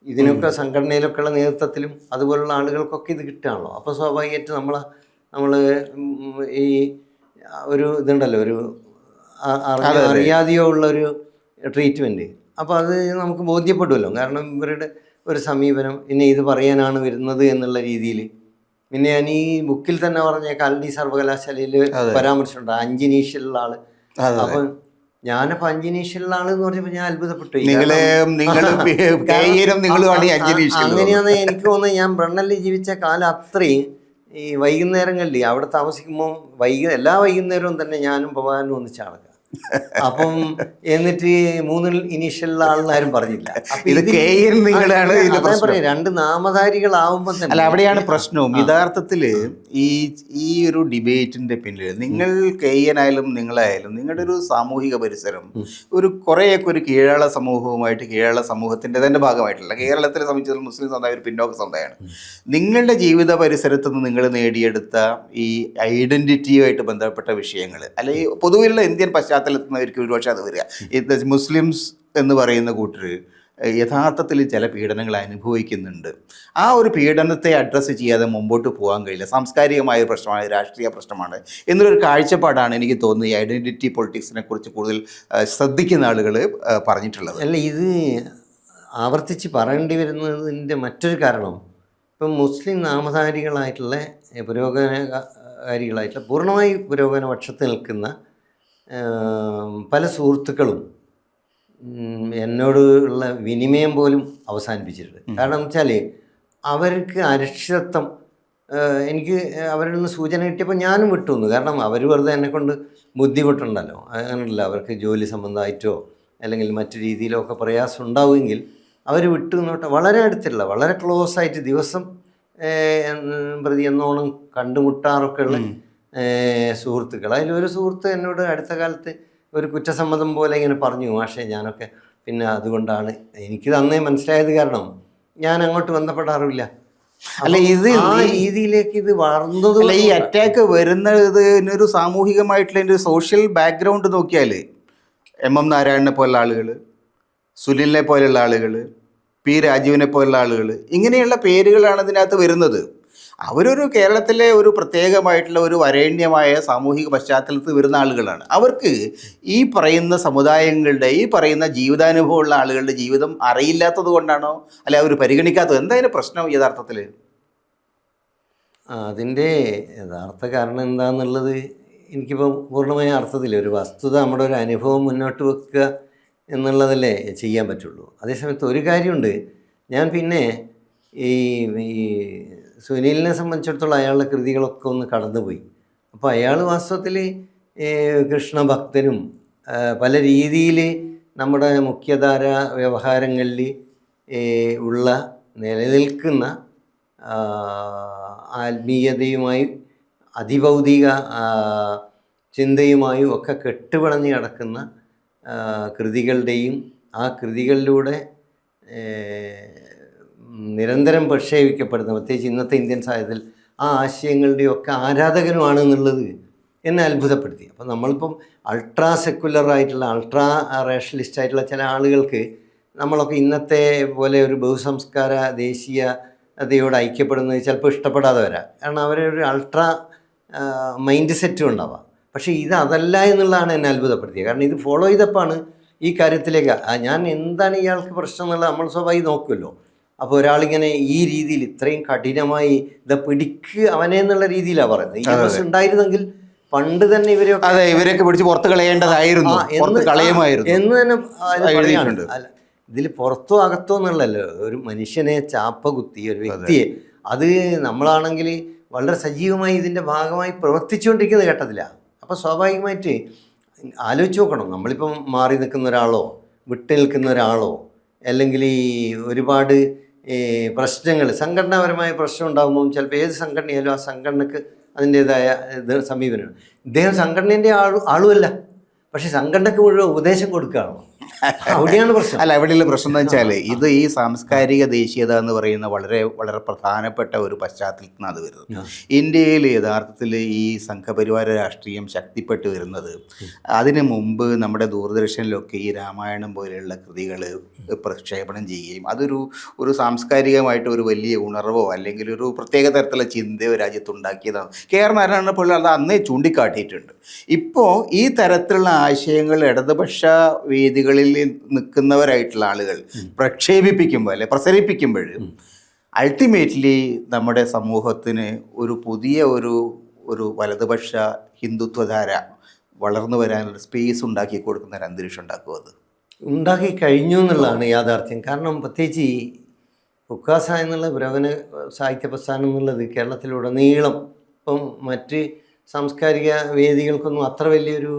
ഇതിനൊക്കെ സംഘടനയിലൊക്കെയുള്ള നേതൃത്വത്തിലും അതുപോലുള്ള ആളുകൾക്കൊക്കെ ഇത് കിട്ടുകയാണല്ലോ. അപ്പോൾ സ്വാഭാവികമായിട്ട് നമ്മൾ ഈ ഒരു ഇതുണ്ടല്ലോ, ഒരു അറിയാതെയോ ഉള്ളൊരു ട്രീറ്റ്മെൻറ്റ്, അപ്പോൾ അത് നമുക്ക് ബോധ്യപ്പെടുമല്ലോ. കാരണം ഇവരുടെ ഒരു സമീപനം പിന്നെ ഇത് പറയാനാണ് വരുന്നത് എന്നുള്ള രീതിയിൽ. പിന്നെ ഞാൻ ഈ ബുക്കിൽ തന്നെ പറഞ്ഞ കാലടി സർവകലാശാലയിൽ പരാമർശമുണ്ട് 5 ഇനീഷ്യലുള്ള ആള്. അപ്പം ഞാനപ്പോൾ 5 ഇനീഷ്യലുള്ള ആള് എന്ന് പറഞ്ഞപ്പോൾ ഞാൻ അത്ഭുതപ്പെട്ടു. അങ്ങനെയാന്ന് എനിക്ക് തോന്നുന്നത്. ഞാൻ ബ്രണ്ണനിൽ ജീവിച്ച കാലം അത്രയും ഈ വൈകുന്നേരങ്ങളിൽ അവിടെ താമസിക്കുമ്പോൾ എല്ലാ വൈകുന്നേരവും തന്നെ ഞാനും ഭവാനും ഒന്നിച്ച് നടക്കുക. അപ്പം എന്നിട്ട് 3 ഇനീഷ്യലുള്ള ആളെന്നാരും പറഞ്ഞില്ല. പറയാം 2 നാമധാരികളാവുമ്പോൾ തന്നെ അല്ല, അവിടെയാണ് പ്രശ്നവും. യഥാർത്ഥത്തിൽ ഈ ഒരു ഡിബേറ്റിന്റെ പിന്നിൽ നിങ്ങൾ കെയ്യനായാലും നിങ്ങളായാലും നിങ്ങളുടെ ഒരു സാമൂഹിക പരിസരം കുറേയൊക്കെ ഒരു കീഴാള സമൂഹവുമായിട്ട്, കീഴാള സമൂഹത്തിന്റെ തന്നെ ഭാഗമായിട്ടുള്ള, കേരളത്തിലെ സംബന്ധിച്ചിടത്തോളം മുസ്ലിം സമുദായം ഒരു പിന്നോക്ക സമുദായമാണ്. നിങ്ങളുടെ ജീവിത പരിസരത്ത് നിന്ന് നിങ്ങൾ നേടിയെടുത്ത ഈ ഐഡന്റിറ്റിയുമായിട്ട് ബന്ധപ്പെട്ട വിഷയങ്ങൾ, അല്ലെങ്കിൽ പൊതുവെയുള്ള ഇന്ത്യൻ പശ്ചാത്തലത്തിനവർക്ക് ഒരുപക്ഷെ അത് വരിക. മുസ്ലിംസ് എന്ന് പറയുന്ന കൂട്ടർ യഥാർത്ഥത്തിൽ ചില പീഡനങ്ങൾ അനുഭവിക്കുന്നുണ്ട്. ആ ഒരു പീഡനത്തെ അഡ്രസ്സ് ചെയ്യാതെ മുമ്പോട്ട് പോകാൻ കഴിയില്ല. സാംസ്കാരികമായ പ്രശ്നമാണ്, രാഷ്ട്രീയ പ്രശ്നമാണ് എന്നുള്ളൊരു കാഴ്ചപ്പാടാണ് എനിക്ക് തോന്നുന്നത് ഈ ഐഡൻറ്റിറ്റി പൊളിറ്റിക്സിനെ കുറിച്ച് കൂടുതൽ ശ്രദ്ധിക്കുന്ന ആളുകൾ പറഞ്ഞിട്ടുള്ളത്. അല്ല, ഇത് ആവർത്തിച്ച് പറയേണ്ടി വരുന്നതിൻ്റെ മറ്റൊരു കാരണം, ഇപ്പം മുസ്ലിം നാമധാരികളായിട്ടുള്ള പുരോഗമനകാരികളായിട്ടുള്ള പൂർണ്ണമായി പുരോഗമന പക്ഷത്ത് നിൽക്കുന്ന പല സുഹൃത്തുക്കളും എന്നോട് ഉള്ള വിനിമയം പോലും അവസാനിപ്പിച്ചിട്ടുണ്ട്. കാരണം എന്ന് വെച്ചാൽ അവർക്ക് അരക്ഷിതത്വം, എനിക്ക് അവരിൽ നിന്ന് സൂചന കിട്ടിയപ്പോൾ ഞാനും വിട്ടുവന്നു. കാരണം അവർ വെറുതെ എന്നെക്കൊണ്ട് ബുദ്ധിമുട്ടുണ്ടല്ലോ, അങ്ങനെയല്ല. അവർക്ക് ജോലി സംബന്ധമായിട്ടോ അല്ലെങ്കിൽ മറ്റു രീതിയിലോ ഒക്കെ പ്രയാസം ഉണ്ടാവുമെങ്കിൽ അവർ വിട്ടു നിന്നോട്ടെ. വളരെ അടുത്തുള്ള, വളരെ ക്ലോസ് ആയിട്ട് ദിവസം പ്രതി എന്നോണം കണ്ടുമുട്ടാറൊക്കെ ഉള്ള സുഹൃത്തുക്കൾ. അതിലൊരു സുഹൃത്ത് എന്നോട് അടുത്ത കാലത്ത് ഒരു കുറ്റസമ്മതം പോലെ ഇങ്ങനെ പറഞ്ഞു, മാഷേ ഞാനൊക്കെ പിന്നെ അതുകൊണ്ടാണ് എനിക്ക് അന്നേ മനസ്സിലായത്, കാരണം ഞാൻ അങ്ങോട്ട് ബന്ധപ്പെടാറില്ല. അല്ല, ഇത് ആ രീതിയിലേക്ക് ഇത് വളർന്നത്. ഈ അറ്റാക്ക് വരുന്നത് ഒരു സാമൂഹികമായിട്ടുള്ള ഒരു സോഷ്യൽ ബാക്ക്ഗ്രൗണ്ട് നോക്കിയാൽ MM നാരായണനെ പോലുള്ള ആളുകൾ, സുനിലിനെ പോലുള്ള ആളുകൾ, P രാജീവിനെ പോലുള്ള ആളുകൾ, ഇങ്ങനെയുള്ള പേരുകളാണ് ഇതിനകത്ത് വരുന്നത്. അവരൊരു കേരളത്തിലെ ഒരു പ്രത്യേകമായിട്ടുള്ള ഒരു വരേണ്യമായ സാമൂഹിക പശ്ചാത്തലത്തിൽ വരുന്ന ആളുകളാണ്. അവർക്ക് ഈ പറയുന്ന സമുദായങ്ങളുടെ, ഈ പറയുന്ന ജീവിതാനുഭവമുള്ള ആളുകളുടെ ജീവിതം അറിയില്ലാത്തത് കൊണ്ടാണോ, അല്ലെ അവർ പരിഗണിക്കാത്തത്? എന്തായാലും പ്രശ്നം യഥാർത്ഥത്തിൽ? അതിൻ്റെ യഥാർത്ഥ കാരണം എന്താണെന്നുള്ളത് എനിക്കിപ്പോൾ പൂർണ്ണമായ അർത്ഥത്തിൽ ഒരു വസ്തുത, നമ്മുടെ ഒരു അനുഭവം മുന്നോട്ട് വെക്കുക എന്നുള്ളതല്ലേ ചെയ്യാൻ പറ്റുള്ളൂ. അതേസമയത്ത് ഒരു കാര്യമുണ്ട്, ഞാൻ പിന്നെ ഈ സുനിലിനെ സംബന്ധിച്ചിടത്തോളം അയാളുടെ കൃതികളൊക്കെ ഒന്ന് കടന്നുപോയി. അപ്പോൾ അയാൾ വാസ്തവത്തിൽ കൃഷ്ണഭക്തനും പല രീതിയിൽ നമ്മുടെ മുഖ്യധാര വ്യവഹാരങ്ങളിൽ ഉള്ള നിലനിൽക്കുന്ന ആത്മീയതയുമായി അതിഭൗതിക ചിന്തയുമായും ഒക്കെ കെട്ടുപിണഞ്ഞ് കിടക്കുന്ന കൃതികളുടെയും ആ കൃതികളിലൂടെ നിരന്തരം പ്രക്ഷേപിക്കപ്പെടുന്ന, പ്രത്യേകിച്ച് ഇന്നത്തെ ഇന്ത്യൻ സാഹിത്യത്തിൽ ആ ആശയങ്ങളുടെയൊക്കെ ആരാധകനുമാണ് എന്നുള്ളത് എന്നെ അത്ഭുതപ്പെടുത്തി. അപ്പോൾ നമ്മളിപ്പം അൾട്രാ സെക്കുലറായിട്ടുള്ള, അൾട്രാ റേഷണലിസ്റ്റ് ആയിട്ടുള്ള ചില ആളുകൾക്ക് നമ്മളൊക്കെ ഇന്നത്തെ പോലെ ഒരു ബഹുസംസ്കാര ദേശീയതയോട് ഐക്യപ്പെടുന്നത് ചിലപ്പോൾ ഇഷ്ടപ്പെടാതെ വരാം. കാരണം അവരൊരു അൾട്രാ മൈൻഡ് സെറ്റും ഉണ്ടാവാം. പക്ഷേ ഇത് അതല്ല എന്നുള്ളതാണ് എന്നെ അത്ഭുതപ്പെടുത്തിയത്. കാരണം ഇത് ഫോളോ ചെയ്തപ്പോഴാണ് ഈ കാര്യത്തിലേക്ക് ഞാൻ എന്താണ് ഇയാൾക്ക് പ്രശ്നം എന്നുള്ളത് നമ്മൾ സ്വാഭാവികം നോക്കുമല്ലോ. അപ്പോൾ ഒരാളിങ്ങനെ ഈ രീതിയിൽ ഇത്രയും കഠിനമായി ഇത് പിടിക്ക് അവനെ എന്നുള്ള രീതിയിലാണ് പറയുന്നത്. ഈ ബസ് ഉണ്ടായിരുന്നെങ്കിൽ പണ്ട് തന്നെ ഇവരെയൊക്കെ പിടിച്ച് പുറത്ത് കളയേണ്ടതായിരുന്നു എന്ന് തന്നെ പറയുന്നുണ്ട്. ഇതിൽ പുറത്തോ അകത്തോ എന്നുള്ളല്ലോ, ഒരു മനുഷ്യനെ ചാപ്പ കുത്തി ഒരു വ്യക്തിയെ, അത് നമ്മളാണെങ്കിൽ വളരെ സജീവമായി ഇതിൻ്റെ ഭാഗമായി പ്രവർത്തിച്ചുകൊണ്ടിരിക്കുന്ന ഘട്ടത്തിലാണ്. അപ്പോൾ സ്വാഭാവികമായിട്ട് ആലോചിച്ച് നോക്കണം, നമ്മളിപ്പം മാറി നിൽക്കുന്ന ഒരാളോ വിട്ടു നിൽക്കുന്ന ഒരാളോ അല്ലെങ്കിൽ ഈ ഒരുപാട് പ്രശ്നങ്ങൾ, സംഘടനാപരമായ പ്രശ്നം ഉണ്ടാകുമ്പോൾ ചിലപ്പോൾ ഏത് സംഘടനയായാലും ആ സംഘടനക്ക് അതിൻ്റേതായ ഇത് സമീപനമാണ്. ഇദ്ദേഹം സംഘടനേൻ്റെ ആളുമല്ല, പക്ഷെ സംഘടനക്ക് മുഴുവൻ ഉപദേശം കൊടുക്കുകയാണോ, അവിടെയാണ് പ്രശ്നം. അല്ല, അവിടെയുള്ള പ്രശ്നം എന്ന് വെച്ചാൽ ഇത് ഈ സാംസ്കാരിക ദേശീയത എന്ന് പറയുന്ന വളരെ വളരെ പ്രധാനപ്പെട്ട ഒരു പശ്ചാത്തലത്തിൽ നിന്നാണ് അത് വരുന്നത്. ഇന്ത്യയിൽ യഥാർത്ഥത്തിൽ ഈ സംഘപരിവാര രാഷ്ട്രീയം ശക്തിപ്പെട്ടു വരുന്നത് അതിന് മുമ്പ് നമ്മുടെ ദൂരദർശനിലൊക്കെ ഈ രാമായണം പോലെയുള്ള കൃതികൾ പ്രക്ഷേപണം ചെയ്യുകയും ഒരു സാംസ്കാരികമായിട്ട് ഒരു വലിയ ഉണർവോ അല്ലെങ്കിൽ ഒരു പ്രത്യേക തരത്തിലുള്ള ചിന്തയോ രാജ്യത്തുണ്ടാക്കിയതാണ്. KR നാരായണനെ പോലെ അത് അന്നേ ചൂണ്ടിക്കാട്ടിയിട്ടുണ്ട്. ഇപ്പോൾ ഈ തരത്തിലുള്ള ആശയങ്ങൾ ഇടതുപക്ഷ വേദികളിൽ നിൽക്കുന്നവരായിട്ടുള്ള ആളുകൾ പ്രക്ഷേപിപ്പിക്കുമ്പോൾ അല്ലെ പ്രസരിപ്പിക്കുമ്പോൾ അൾട്ടിമേറ്റ്ലി നമ്മുടെ സമൂഹത്തിന് ഒരു പുതിയ ഒരു വലതുപക്ഷ ഹിന്ദുത്വധാര വളർന്നു വരാനുള്ള സ്പേസ് ഉണ്ടാക്കി കൊടുക്കുന്ന ഒരു അന്തരീക്ഷം ഉണ്ടാക്കും. അത് ഉണ്ടാക്കി കഴിഞ്ഞു എന്നുള്ളതാണ് യാഥാർത്ഥ്യം. കാരണം പ്രത്യേകിച്ച് ഈ ഉക്കാസ എന്നുള്ള പുരോഗമന സാഹിത്യ പ്രസ്ഥാനം എന്നുള്ളത് കേരളത്തിലുടനീളം ഇപ്പം മറ്റ് സാംസ്കാരിക വേദികൾക്കൊന്നും അത്ര വലിയൊരു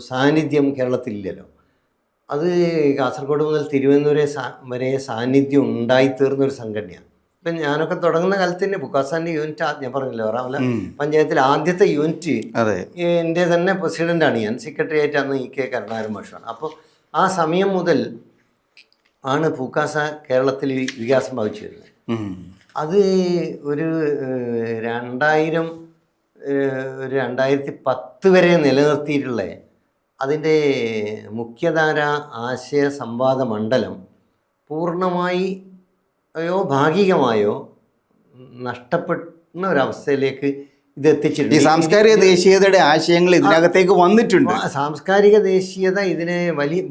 സാന്നിധ്യം കേരളത്തിലില്ലല്ലോ. അത് കാസർഗോഡ് മുതൽ തിരുവനന്തപുരം വരെ സാന്നിധ്യം ഉണ്ടായിത്തീർന്നൊരു സംഘടനയാണ്. ഇപ്പം ഞാനൊക്കെ തുടങ്ങുന്ന കാലത്ത് തന്നെ ബുക്കാസാൻ്റെ യൂണിറ്റ് ഞാൻ പറഞ്ഞല്ലോ, വറാമല പഞ്ചായത്തിൽ ആദ്യത്തെ യൂണിറ്റ് എൻ്റെ തന്നെ പ്രസിഡൻ്റാണ് ഞാൻ, സെക്രട്ടറി ആയിട്ട് അന്ന് EK കരുണാകരൻ മാഷാണ്. അപ്പോൾ ആ സമയം മുതൽ ആണ് പൂക്കാസ കേരളത്തിൽ വികാസം ഭാവിച്ചു വരുന്നത്. അത് ഒരു 2010 വരെ നിലനിർത്തിയിട്ടുള്ള അതിൻ്റെ മുഖ്യധാര ആശയ സംവാദ മണ്ഡലം പൂർണ്ണമായോ ഭാഗികമായോ നഷ്ടപ്പെടുന്ന ഒരവസ്ഥയിലേക്ക് ഇത് എത്തിച്ചിട്ടുണ്ട്. ഈ സാംസ്കാരിക ദേശീയതയുടെ ആശയങ്ങൾ ഇതിനകത്തേക്ക് വന്നിട്ടുണ്ട്. സാംസ്കാരിക ദേശീയത ഇതിനെ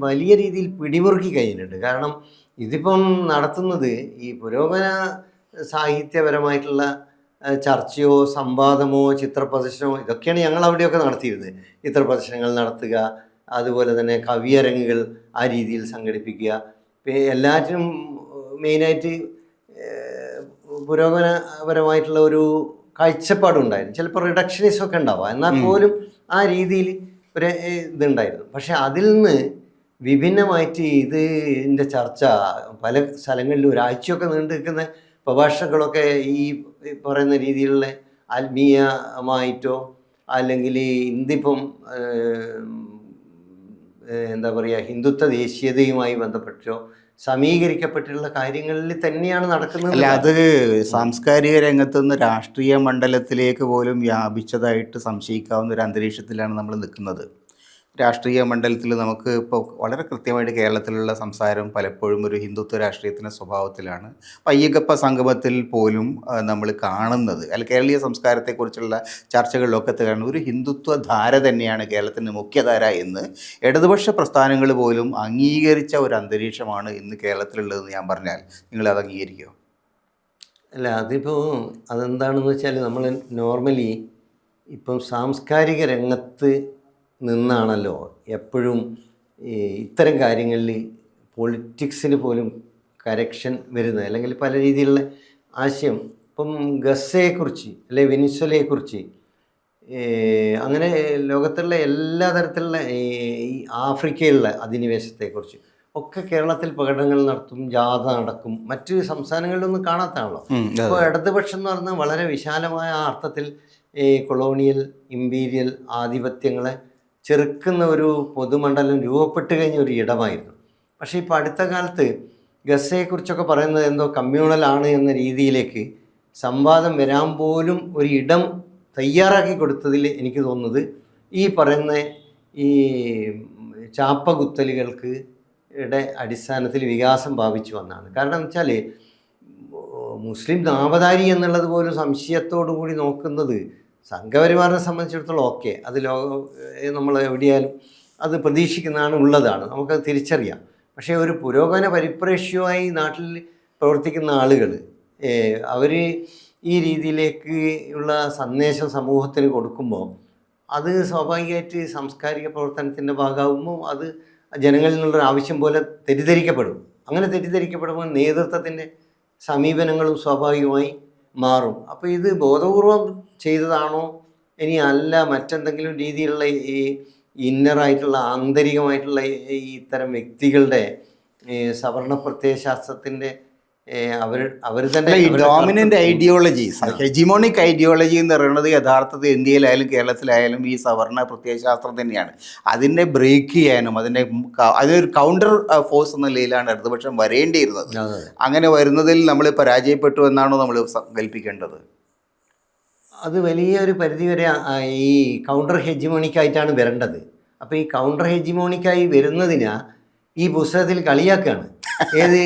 വലിയ രീതിയിൽ പിടിമുറുക്കി കഴിഞ്ഞിട്ടുണ്ട്. കാരണം ഇതിപ്പം നടത്തുന്നത് ഈ പുരോഗമന സാഹിത്യപരമായിട്ടുള്ള ചർച്ചയോ സംവാദമോ ചിത്രപ്രദർശനമോ ഇതൊക്കെയാണ് ഞങ്ങൾ അവിടെയൊക്കെ നടത്തിയിരുന്നത്. ചിത്രപ്രദർശനങ്ങൾ നടത്തുക, അതുപോലെ തന്നെ കവിയരങ്ങുകൾ ആ രീതിയിൽ സംഘടിപ്പിക്കുക. എല്ലാറ്റിനും മെയിനായിട്ട് പുരോഗമനപരമായിട്ടുള്ള ഒരു കാഴ്ചപ്പാടുണ്ടായിരുന്നു. ചിലപ്പോൾ റിഡക്ഷനിസമൊക്കെ ഉണ്ടാവാം, എന്നാൽ പോലും ആ രീതിയിൽ ഒരു ഇതുണ്ടായിരുന്നു. പക്ഷെ അതിൽ നിന്ന് വിഭിന്നമായിട്ട് ഇതിൻ്റെ ചർച്ച പല സ്ഥലങ്ങളിലും ഒരാഴ്ചയൊക്കെ നീണ്ടു നിൽക്കുന്ന പ്രഭാഷണങ്ങളൊക്കെ ഈ പറയുന്ന രീതിയിലുള്ള ആത്മീയമായിട്ടോ അല്ലെങ്കിൽ ഇന്ത്യപ്പം എന്താ പറയുക ഹിന്ദുത്വ ദേശീയതയുമായി ബന്ധപ്പെട്ടോ സമീകരിക്കപ്പെട്ടിട്ടുള്ള കാര്യങ്ങളിൽ തന്നെയാണ് നടക്കുന്നത്. അല്ല, അത് സാംസ്കാരിക രംഗത്തുനിന്ന് രാഷ്ട്രീയ മണ്ഡലത്തിലേക്ക് പോലും വ്യാപിച്ചതായിട്ട് സംശയിക്കാവുന്ന ഒരു അന്തരീക്ഷത്തിലാണ് നമ്മൾ നിൽക്കുന്നത്. രാഷ്ട്രീയ മണ്ഡലത്തിൽ നമുക്ക് ഇപ്പോൾ വളരെ കൃത്യമായിട്ട് കേരളത്തിലുള്ള സംസാരം പലപ്പോഴും ഒരു ഹിന്ദുത്വ രാഷ്ട്രീയത്തിൻ്റെ സ്വഭാവത്തിലാണ്. അയ്യപ്പ സംഗമത്തിൽ പോലും നമ്മൾ കാണുന്നത് അല്ല, കേരളീയ സംസ്കാരത്തെക്കുറിച്ചുള്ള ചർച്ചകളിലൊക്കെ കാണുന്ന ഒരു ഹിന്ദുത്വ ധാര തന്നെയാണ് കേരളത്തിൻ്റെ മുഖ്യധാര എന്ന് ഇടതുപക്ഷ പ്രസ്ഥാനങ്ങൾ പോലും അംഗീകരിച്ച ഒരു അന്തരീക്ഷമാണ് ഇന്ന് കേരളത്തിലുള്ളതെന്ന് ഞാൻ പറഞ്ഞാൽ നിങ്ങളത് അംഗീകരിക്കുമോ? അല്ല, അതിപ്പോൾ അതെന്താണെന്ന് വെച്ചാൽ നമ്മൾ നോർമലി ഇപ്പം സാംസ്കാരിക രംഗത്ത് നിന്നാണല്ലോ എപ്പോഴും ഇത്തരം കാര്യങ്ങളിൽ പൊളിറ്റിക്സിന് പോലും കരക്ഷൻ വരുന്നത്, അല്ലെങ്കിൽ പല രീതിയിലുള്ള ആശയം. ഇപ്പം ഗസയെക്കുറിച്ച് അല്ലെ വെനിസ്വലയെക്കുറിച്ച് അങ്ങനെ ലോകത്തുള്ള എല്ലാ തരത്തിലുള്ള ഈ ആഫ്രിക്കയിലുള്ള അധിനിവേശത്തെക്കുറിച്ച് ഒക്കെ കേരളത്തിൽ പ്രകടനങ്ങൾ നടത്തും, ജാഥ നടക്കും. മറ്റ് സംസ്ഥാനങ്ങളിലൊന്നും കാണാത്തതാണല്ലോ. അപ്പോൾ ഇടതുപക്ഷം എന്ന് പറഞ്ഞാൽ വളരെ വിശാലമായ ആ അർത്ഥത്തിൽ ഈ കൊളോണിയൽ ഇമ്പീരിയൽ ആധിപത്യങ്ങളെ ചെറുക്കുന്ന ഒരു പൊതുമണ്ഡലം രൂപപ്പെട്ട് കഴിഞ്ഞ ഒരു ഇടമായിരുന്നു. പക്ഷേ ഇപ്പോൾ അടുത്ത കാലത്ത് ഗസയെക്കുറിച്ചൊക്കെ പറയുന്നത് എന്തോ കമ്മ്യൂണലാണ് എന്ന രീതിയിലേക്ക് സംവാദം വരാൻ പോലും ഒരു ഇടം തയ്യാറാക്കി കൊടുത്തതിൽ എനിക്ക് തോന്നുന്നത് ഈ പറയുന്ന ഈ ചാപ്പകുത്തലുകൾക്ക് അടിസ്ഥാനത്തിൽ വികാസം ഭാവിച്ചു വന്നതാണ്. കാരണം എന്ന് വെച്ചാൽ മുസ്ലിം നാമധാരി എന്നുള്ളത് പോലും സംശയത്തോടു കൂടി നോക്കുന്നത് സംഘപരിവാറിനെ സംബന്ധിച്ചിടത്തോളം ഓക്കെ, അത് നമ്മൾ എവിടെയായാലും അത് പ്രതീക്ഷിക്കുന്നതാണ്, ഉള്ളതാണ്, നമുക്കത് തിരിച്ചറിയാം. പക്ഷേ ഒരു പുരോഗമന പരിപ്രേക്ഷ്യമായി നാട്ടിൽ പ്രവർത്തിക്കുന്ന ആളുകൾ അവർ ഈ രീതിയിലേക്ക് ഉള്ള സന്ദേശം സമൂഹത്തിന് കൊടുക്കുമ്പോൾ അത് സ്വാഭാവികമായിട്ട് സാംസ്കാരിക പ്രവർത്തനത്തിൻ്റെ ഭാഗമാകുമ്പോൾ അത് ജനങ്ങളിൽ നിന്നുള്ളൊരു ആവശ്യം പോലെ തെറ്റിദ്ധരിക്കപ്പെടും. അങ്ങനെ തെറ്റിദ്ധരിക്കപ്പെടുമ്പോൾ നേതൃത്വത്തിൻ്റെ സമീപനങ്ങളും സ്വാഭാവികമായി മാറും. അപ്പോൾ ഇത് ബോധപൂർവം ചെയ്തതാണോ ഇനി അല്ല മറ്റെന്തെങ്കിലും രീതിയിലുള്ള ഈ ഇന്നറായിട്ടുള്ള ആന്തരികമായിട്ടുള്ള ഈ ഇത്തരം വ്യക്തികളുടെ സവർണ പ്രത്യയശാസ്ത്രത്തിൻ്റെ അവർ തന്നെ ഈ ഡോമിനൻ്റ് ഐഡിയോളജീസ്, ഹെജിമോണിക് ഐഡിയോളജി എന്ന് പറയുന്നത് യഥാർത്ഥത്തിൽ ഇന്ത്യയിലായാലും കേരളത്തിലായാലും ഈ സവർണ പ്രത്യയശാസ്ത്രം തന്നെയാണ്. അതിനെ ബ്രേക്ക് ചെയ്യാനും അതിനൊരു കൗണ്ടർ ഫോഴ്സ് എന്ന നിലയിലാണ് ഇടതുപക്ഷം വരേണ്ടിയിരുന്നത്. അങ്ങനെ വരുന്നതിൽ നമ്മൾ പരാജയപ്പെട്ടു എന്നാണോ നമ്മൾ കൽപ്പിക്കേണ്ടത്? അത് വലിയൊരു പരിധിവരെ ഈ കൗണ്ടർ ഹെജിമോണിക്കായിട്ടാണ് വരേണ്ടത്. അപ്പോൾ ഈ കൗണ്ടർ ഹെജിമോണിക്കായി വരുന്നതിന് ഈ പുസ്തകത്തിൽ കളിയാക്കുകയാണ്. ഏത്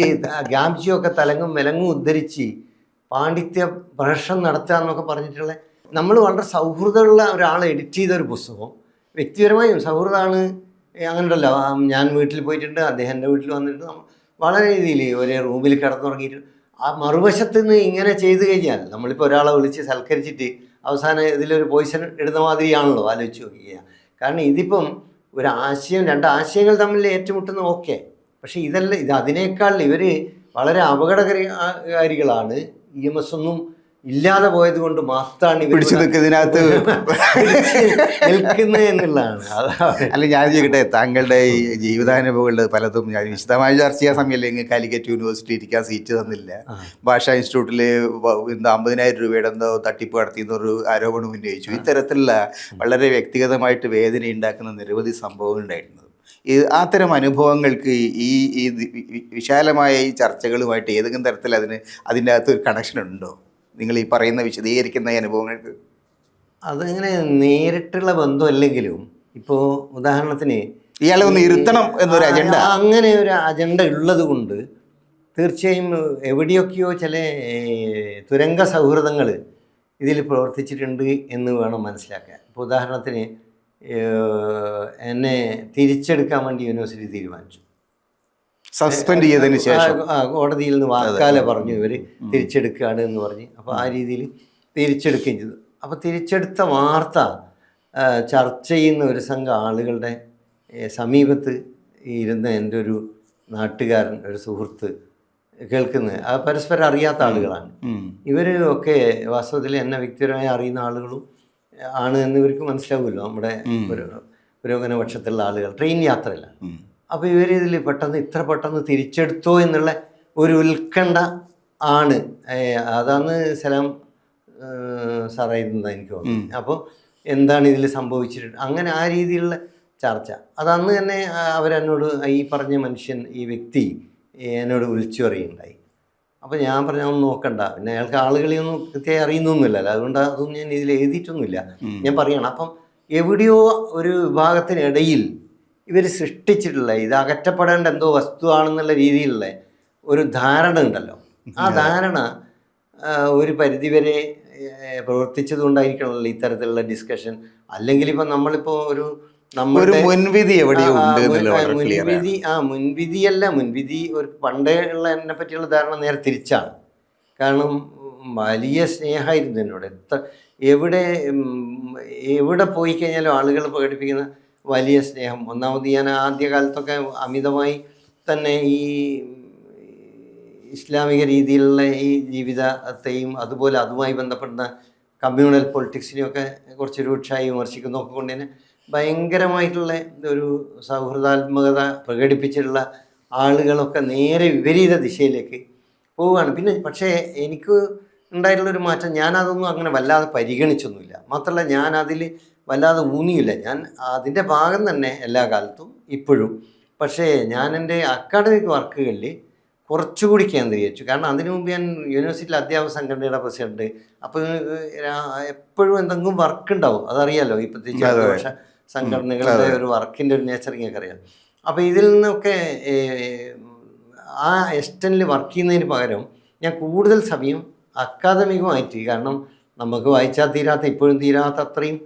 ഗാംജിയൊക്കെ തലങ്ങും വിലങ്ങും ഉദ്ധരിച്ച് പാണ്ഡിത്യ പ്രഹർഷം നടത്തുക എന്നൊക്കെ പറഞ്ഞിട്ടുള്ള, നമ്മൾ വളരെ സൗഹൃദമുള്ള ഒരാളെ എഡിറ്റ് ചെയ്ത ഒരു പുസ്തകം, വ്യക്തിപരമായും സൗഹൃദമാണ്. അങ്ങനെയുണ്ടല്ലോ, ഞാൻ വീട്ടിൽ പോയിട്ടുണ്ട്, അദ്ദേഹം എൻ്റെ വീട്ടിൽ വന്നിട്ട് വളരെ രീതിയിൽ ഒരേ റൂമിൽ കിടന്നുറങ്ങിയിട്ട് ആ മറുവശത്ത് നിന്ന് ഇങ്ങനെ ചെയ്തു കഴിഞ്ഞാൽ നമ്മളിപ്പോൾ ഒരാളെ വിളിച്ച് സൽക്കരിച്ചിട്ട് അവസാനം ഇതിലൊരു പോയിസൺ ഇടുന്ന മാതിരിയാണല്ലോ, ആലോചിച്ച് നോക്കുക. കാരണം ഇതിപ്പം ഒരു ആശയം, രണ്ട് ആശയങ്ങൾ തമ്മിൽ ഏറ്റുമുട്ടുന്ന ഓക്കെ, പക്ഷേ ഇത് അതിനേക്കാൾ ഇവർ വളരെ അപകടകാരികളാണ്. EMS ഒന്നും ഇല്ലാതെ പോയത് കൊണ്ട് മാത്രമാണ് ഇവർ ഇതിനകത്ത് നിൽക്കുന്നത് എന്നുള്ളതാണ്. അല്ല, ഞാൻ ചോദിക്കട്ടെ, താങ്കളുടെ ഈ ജീവിതാനുഭവങ്ങളിൽ പലതും ഞാൻ വിശദമായി ചർച്ച ചെയ്യാൻ സമയമില്ല. എങ്കിൽ കാലിക്കറ്റ് യൂണിവേഴ്സിറ്റി ഇരിക്കാൻ സീറ്റ് തന്നില്ല, ഭാഷാ ഇൻസ്റ്റിറ്റ്യൂട്ടിൽ 50,000 രൂപയുടെ എന്തോ തട്ടിപ്പ് നടത്തിയെന്നൊരു ആരോപണം ഉന്നയിച്ചു. ഇത്തരത്തിലുള്ള വളരെ വ്യക്തിഗതമായിട്ട് വേദന ഉണ്ടാക്കുന്ന നിരവധി സംഭവങ്ങൾ ഉണ്ടായിരുന്നു. അത്തരം അനുഭവങ്ങൾക്ക് ഈ വിശാലമായ ഈ ചർച്ചകളുമായിട്ട് ഏതെങ്കിലും തരത്തിൽ അതിൻ്റെ അകത്ത് ഒരു കണക്ഷൻ ഉണ്ടോ? നിങ്ങൾ ഈ പറയുന്ന വിശദീകരിക്കുന്ന അനുഭവങ്ങൾക്ക് അതങ്ങനെ നേരിട്ടുള്ള ബന്ധമല്ലെങ്കിലും, ഇപ്പോൾ ഉദാഹരണത്തിന് ഇയാളെ ഒന്ന് ഇരുത്തണം എന്നൊരു അജണ്ട, അങ്ങനെ ഒരു അജണ്ട ഉള്ളത് കൊണ്ട് തീർച്ചയായും എവിടെയൊക്കെയോ ചില തുരങ്ക സൗഹൃദങ്ങൾ ഇതിൽ പ്രവർത്തിച്ചിട്ടുണ്ട് എന്ന് വേണം മനസ്സിലാക്കാൻ. ഇപ്പോൾ ഉദാഹരണത്തിന് എന്നെ തിരിച്ചെടുക്കാൻ വേണ്ടി യൂണിവേഴ്സിറ്റി തീരുമാനിച്ചു. സസ്പെൻഡ് ചെയ്തതിന് ശേഷം കോടതിയിൽ നിന്ന് വാക്കാലെ പറഞ്ഞു ഇവർ തിരിച്ചെടുക്കുകയാണ് എന്ന് പറഞ്ഞ്. അപ്പോൾ ആ രീതിയിൽ തിരിച്ചെടുക്കുകയും ചെയ്തു. അപ്പോൾ തിരിച്ചെടുത്ത വാർത്ത ചർച്ച ചെയ്യുന്ന ഒരു സംഘം ആളുകളുടെ സമീപത്ത് ഇരുന്ന എൻ്റെ ഒരു നാട്ടുകാരൻ, ഒരു സുഹൃത്ത് കേൾക്കുന്നത്, അത് പരസ്പരം അറിയാത്ത ആളുകളാണ്. ഇവർ ഒക്കെ വാസ്തവത്തിൽ എന്നെ വ്യക്തിപരമായി അറിയുന്ന ആളുകളും ആണ് എന്ന് ഇവർക്ക് മനസ്സിലാവുമല്ലോ, നമ്മുടെ പുരോഗമനപക്ഷത്തുള്ള ആളുകൾ. ട്രെയിൻ യാത്രയില്ല. അപ്പോൾ ഇവർ ഇതിൽ ഇത്ര പെട്ടെന്ന് തിരിച്ചെടുത്തോ എന്നുള്ള ഒരു ഉത്കണ്ഠ ആണ്. അതാണ് സലാം സാറായിരുന്നത് എനിക്ക് തോന്നുന്നു. അപ്പോൾ എന്താണ് ഇതിൽ സംഭവിച്ചിട്ടുണ്ട്, അങ്ങനെ ആ രീതിയിലുള്ള ചർച്ച. അതന്ന് തന്നെ അവരെന്നോട്, ഈ പറഞ്ഞ മനുഷ്യൻ, ഈ വ്യക്തി എന്നോട് വിളിച്ചു പറയുകയുണ്ടായി. അപ്പോൾ ഞാൻ പറഞ്ഞു അതൊന്നും നോക്കണ്ട, പിന്നെ അയാൾക്ക് ആളുകളെയൊന്നും കൃത്യമായി അറിയുന്നൊന്നുമില്ലല്ലോ, അതുകൊണ്ട് അതൊന്നും ഞാൻ ഇതിൽ എഴുതിയിട്ടൊന്നുമില്ല, ഞാൻ പറയണം. അപ്പം എവിടെയോ ഒരു വിഭാഗത്തിനിടയിൽ ഇവർ സൃഷ്ടിച്ചിട്ടുള്ള ഇത് അകറ്റപ്പെടേണ്ട എന്തോ വസ്തുവാണെന്നുള്ള രീതിയിലുള്ള ഒരു ധാരണ ഉണ്ടല്ലോ. ആ ധാരണ ഒരു പരിധിവരെ പ്രവർത്തിച്ചത് കൊണ്ടായിരിക്കണമല്ലോ ഇത്തരത്തിലുള്ള ഡിസ്കഷൻ. അല്ലെങ്കിൽ ഇപ്പം നമ്മളിപ്പോൾ നമ്മുടെ മുൻവിധി മുൻവിധി ഒരു പണ്ടേ ഉള്ള എന്നെ പറ്റിയുള്ള ധാരണ നേരെ തിരിച്ചാണ്. കാരണം വലിയ സ്നേഹമായിരുന്നു എന്നോട്. എവിടെ പോയി കഴിഞ്ഞാലും ആളുകൾ പ്രകടിപ്പിക്കുന്ന വലിയ സ്നേഹം. ഒന്നാമത് ഞാൻ ആദ്യകാലത്തൊക്കെ അമിതമായി തന്നെ ഈ ഇസ്ലാമിക രീതിയിലുള്ള ഈ ജീവിതത്തെയും അതുപോലെ അതുമായി ബന്ധപ്പെടുന്ന കമ്മ്യൂണൽ പൊളിറ്റിക്സിനെയൊക്കെ കുറച്ച് രൂക്ഷമായി വിമർശിക്കുന്നതൊക്കെ കൊണ്ട് തന്നെ ഭയങ്കരമായിട്ടുള്ള ഒരു സൗഹൃദാത്മകത പ്രകടിപ്പിച്ചിട്ടുള്ള ആളുകളൊക്കെ നേരെ വിപരീത ദിശയിലേക്ക് പോവുകയാണ്. പിന്നെ പക്ഷേ എനിക്ക് ഉണ്ടായിട്ടുള്ളൊരു മാറ്റം, ഞാനതൊന്നും അങ്ങനെ വല്ലാതെ പരിഗണിച്ചൊന്നുമില്ല. മാത്രമല്ല ഞാനതിൽ വല്ലാതെ ഊന്നിയില്ല. ഞാൻ അതിൻ്റെ ഭാഗം തന്നെ എല്ലാ കാലത്തും ഇപ്പോഴും. പക്ഷേ ഞാൻ എൻ്റെ അക്കാഡമിക് വർക്കുകളിൽ കുറച്ചുകൂടി കേന്ദ്രീകരിച്ചു. കാരണം അതിനു മുമ്പ് ഞാൻ യൂണിവേഴ്സിറ്റിയിൽ അധ്യാപക സംഘടനയുടെ പ്രസിഡന്റ്. അപ്പോൾ എപ്പോഴും എന്തെങ്കിലും വർക്ക് ഉണ്ടാവും, അതറിയാലോ. ഈ പ്രത്യേകിച്ച് അധ്യാപക സംഘടനകളുടെ ഒരു വർക്കിൻ്റെ ഒരു നേച്ചർ ഇങ്ങനെ അറിയാം. അപ്പോൾ ഇതിൽ നിന്നൊക്കെ ആ എക്സ്റ്റൻറ്റിൽ വർക്ക് ചെയ്യുന്നതിന് പകരം ഞാൻ കൂടുതൽ സമയം അക്കാദമികമായിട്ട്, കാരണം നമുക്ക് വായിച്ചാൽ തീരാത്ത, ഇപ്പോഴും തീരാത്ത അത്രയും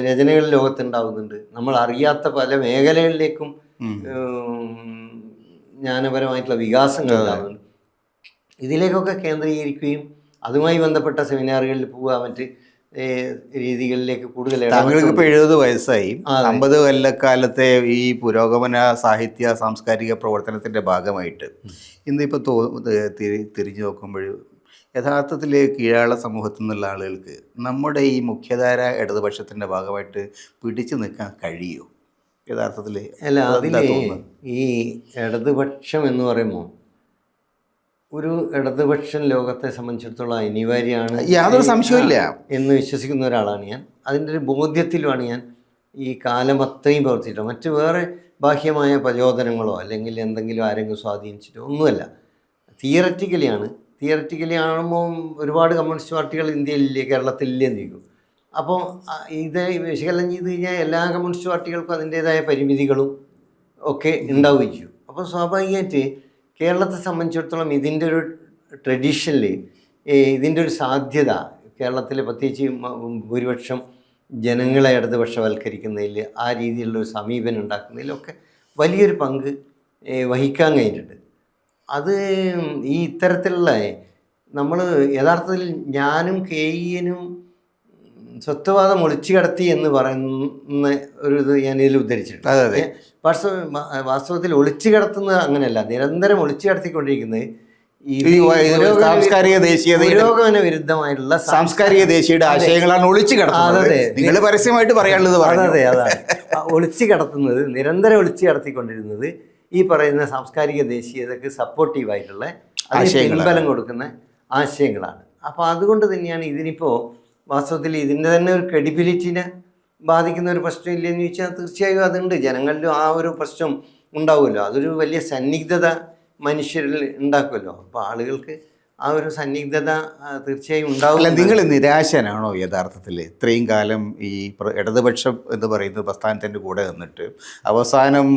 രചനകൾ ലോകത്തുണ്ടാവുന്നുണ്ട്. നമ്മൾ അറിയാത്ത പല മേഖലകളിലേക്കും ജ്ഞാനപരമായിട്ടുള്ള വികാസങ്ങൾ ഉണ്ടാകുന്നുണ്ട്. ഇതിലേക്കൊക്കെ കേന്ദ്രീകരിക്കുകയും അതുമായി ബന്ധപ്പെട്ട സെമിനാറുകളിൽ പോകാൻ രീതികളിലേക്ക് കൂടുതൽ താങ്കൾക്ക് ഇപ്പോൾ 70 വയസ്സായി. അതെ. 50 കൊല്ലക്കാലത്തെ ഈ പുരോഗമന സാഹിത്യ സാംസ്കാരിക പ്രവർത്തനത്തിൻ്റെ ഭാഗമായിട്ട് ഇന്നിപ്പോൾ തിരിഞ്ഞു നോക്കുമ്പോൾ യഥാർത്ഥത്തിൽ കീഴാള സമൂഹത്തിൽ നിന്നുള്ള ആളുകൾക്ക് നമ്മുടെ ഈ മുഖ്യധാര ഇടതുപക്ഷത്തിൻ്റെ ഭാഗമായിട്ട് പിടിച്ചു നിൽക്കാൻ കഴിയുമോ യഥാർത്ഥത്തിൽ? അല്ല, അതിൽ ഈ ഇടതുപക്ഷം എന്ന് പറയുമ്പോൾ ഒരു ഇടതുപക്ഷം ലോകത്തെ സംബന്ധിച്ചിടത്തോളം അനിവാര്യമാണ്, യാതൊരു സംശയമില്ല എന്ന് വിശ്വസിക്കുന്ന ഒരാളാണ് ഞാൻ. അതിൻ്റെ ഒരു ബോധ്യത്തിലുമാണ് ഞാൻ ഈ കാലം അത്രയും പ്രവർത്തിച്ചിട്ട്. മറ്റ് വേറെ ബാഹ്യമായ പ്രചോദനങ്ങളോ അല്ലെങ്കിൽ എന്തെങ്കിലും ആരെങ്കിലും സ്വാധീനിച്ചിട്ടോ ഒന്നുമല്ല. തിയററ്റിക്കലി ആകുമ്പോൾ ഒരുപാട് കമ്മ്യൂണിസ്റ്റ് പാർട്ടികൾ ഇന്ത്യയിലില്ലേ, കേരളത്തിലില്ലേ ഇരിക്കും. അപ്പോൾ ഇത് വിശകലനം ചെയ്ത് കഴിഞ്ഞാൽ എല്ലാ കമ്മ്യൂണിസ്റ്റ് പാർട്ടികൾക്കും അതിൻ്റേതായ പരിമിതികളും ഒക്കെ ഉണ്ടാവുകയും ചെയ്യും. അപ്പോൾ സ്വാഭാവികമായിട്ട് കേരളത്തെ സംബന്ധിച്ചിടത്തോളം ഇതിൻ്റെ ഒരു ട്രഡീഷനിൽ ഇതിൻ്റെ ഒരു സാധ്യത കേരളത്തിലെ പ്രത്യേകിച്ച് ഭൂരിപക്ഷം ജനങ്ങളെ ഇടതുപക്ഷവൽക്കരിക്കുന്നതിൽ ആ രീതിയിലുള്ള ഒരു സമീപനം ഉണ്ടാക്കുന്നതിലൊക്കെ വലിയൊരു പങ്ക് വഹിക്കാൻ കഴിഞ്ഞിട്ടുണ്ട്. അത് ഈ ഇത്തരത്തിലുള്ള നമ്മൾ യഥാർത്ഥത്തിൽ ഞാനും KEനും സ്വത്വവാദം ഒളിച്ചു കടത്തി എന്ന് പറയുന്ന ഒരു ഇത് ഞാൻ ഇതിൽ ഉദ്ധരിച്ചിട്ടുണ്ട്. വാസ്തവത്തിൽ ഒളിച്ചു കടത്തുന്നത് അങ്ങനെയല്ല, നിരന്തരം ഒളിച്ചു കടത്തിക്കൊണ്ടിരിക്കുന്നത് സാംസ്കാരിക ദേശീയത, പുരോഗമന വിരുദ്ധമായിട്ടുള്ള സാംസ്കാരിക ദേശീയയുടെ ആശയങ്ങളാണ് ഒളിച്ചു കടത്തുന്നത്. നിങ്ങൾ പരസ്യമായിട്ട് പറയാനുള്ളത്. അതെ, അതാണ് ഒളിച്ചു കടത്തുന്നത്. നിരന്തരം ഒളിച്ചു കടത്തിക്കൊണ്ടിരുന്നത് ഈ പറയുന്ന സാംസ്കാരിക ദേശീയതക്ക് സപ്പോർട്ടീവായിട്ടുള്ള പിൻബലം കൊടുക്കുന്ന ആശയങ്ങളാണ്. അപ്പോൾ അതുകൊണ്ട് തന്നെയാണ് ഇതിനിപ്പോൾ വാസ്തവത്തിൽ ഇതിൻ്റെ തന്നെ ഒരു ക്രെഡിബിലിറ്റിനെ ബാധിക്കുന്ന ഒരു പ്രശ്നം ഇല്ലെന്ന് ചോദിച്ചാൽ തീർച്ചയായും അതുണ്ട്. ജനങ്ങളിലും ആ ഒരു പ്രശ്നം ഉണ്ടാവുമല്ലോ. അതൊരു വലിയ സന്നിഗ്ധത മനുഷ്യരിൽ ഉണ്ടാക്കുമല്ലോ. അപ്പോൾ ആളുകൾക്ക് ആ ഒരു സന്നിഗ്ധത തീർച്ചയായും ഉണ്ടാവില്ല. നിങ്ങൾ നിരാശനാണോ യഥാർത്ഥത്തിൽ? ഇത്രയും കാലം ഈ ഇടതുപക്ഷം എന്ന് പറയുന്ന പ്രസ്ഥാനത്തിൻ്റെ കൂടെ നിന്നിട്ട് അവസാനം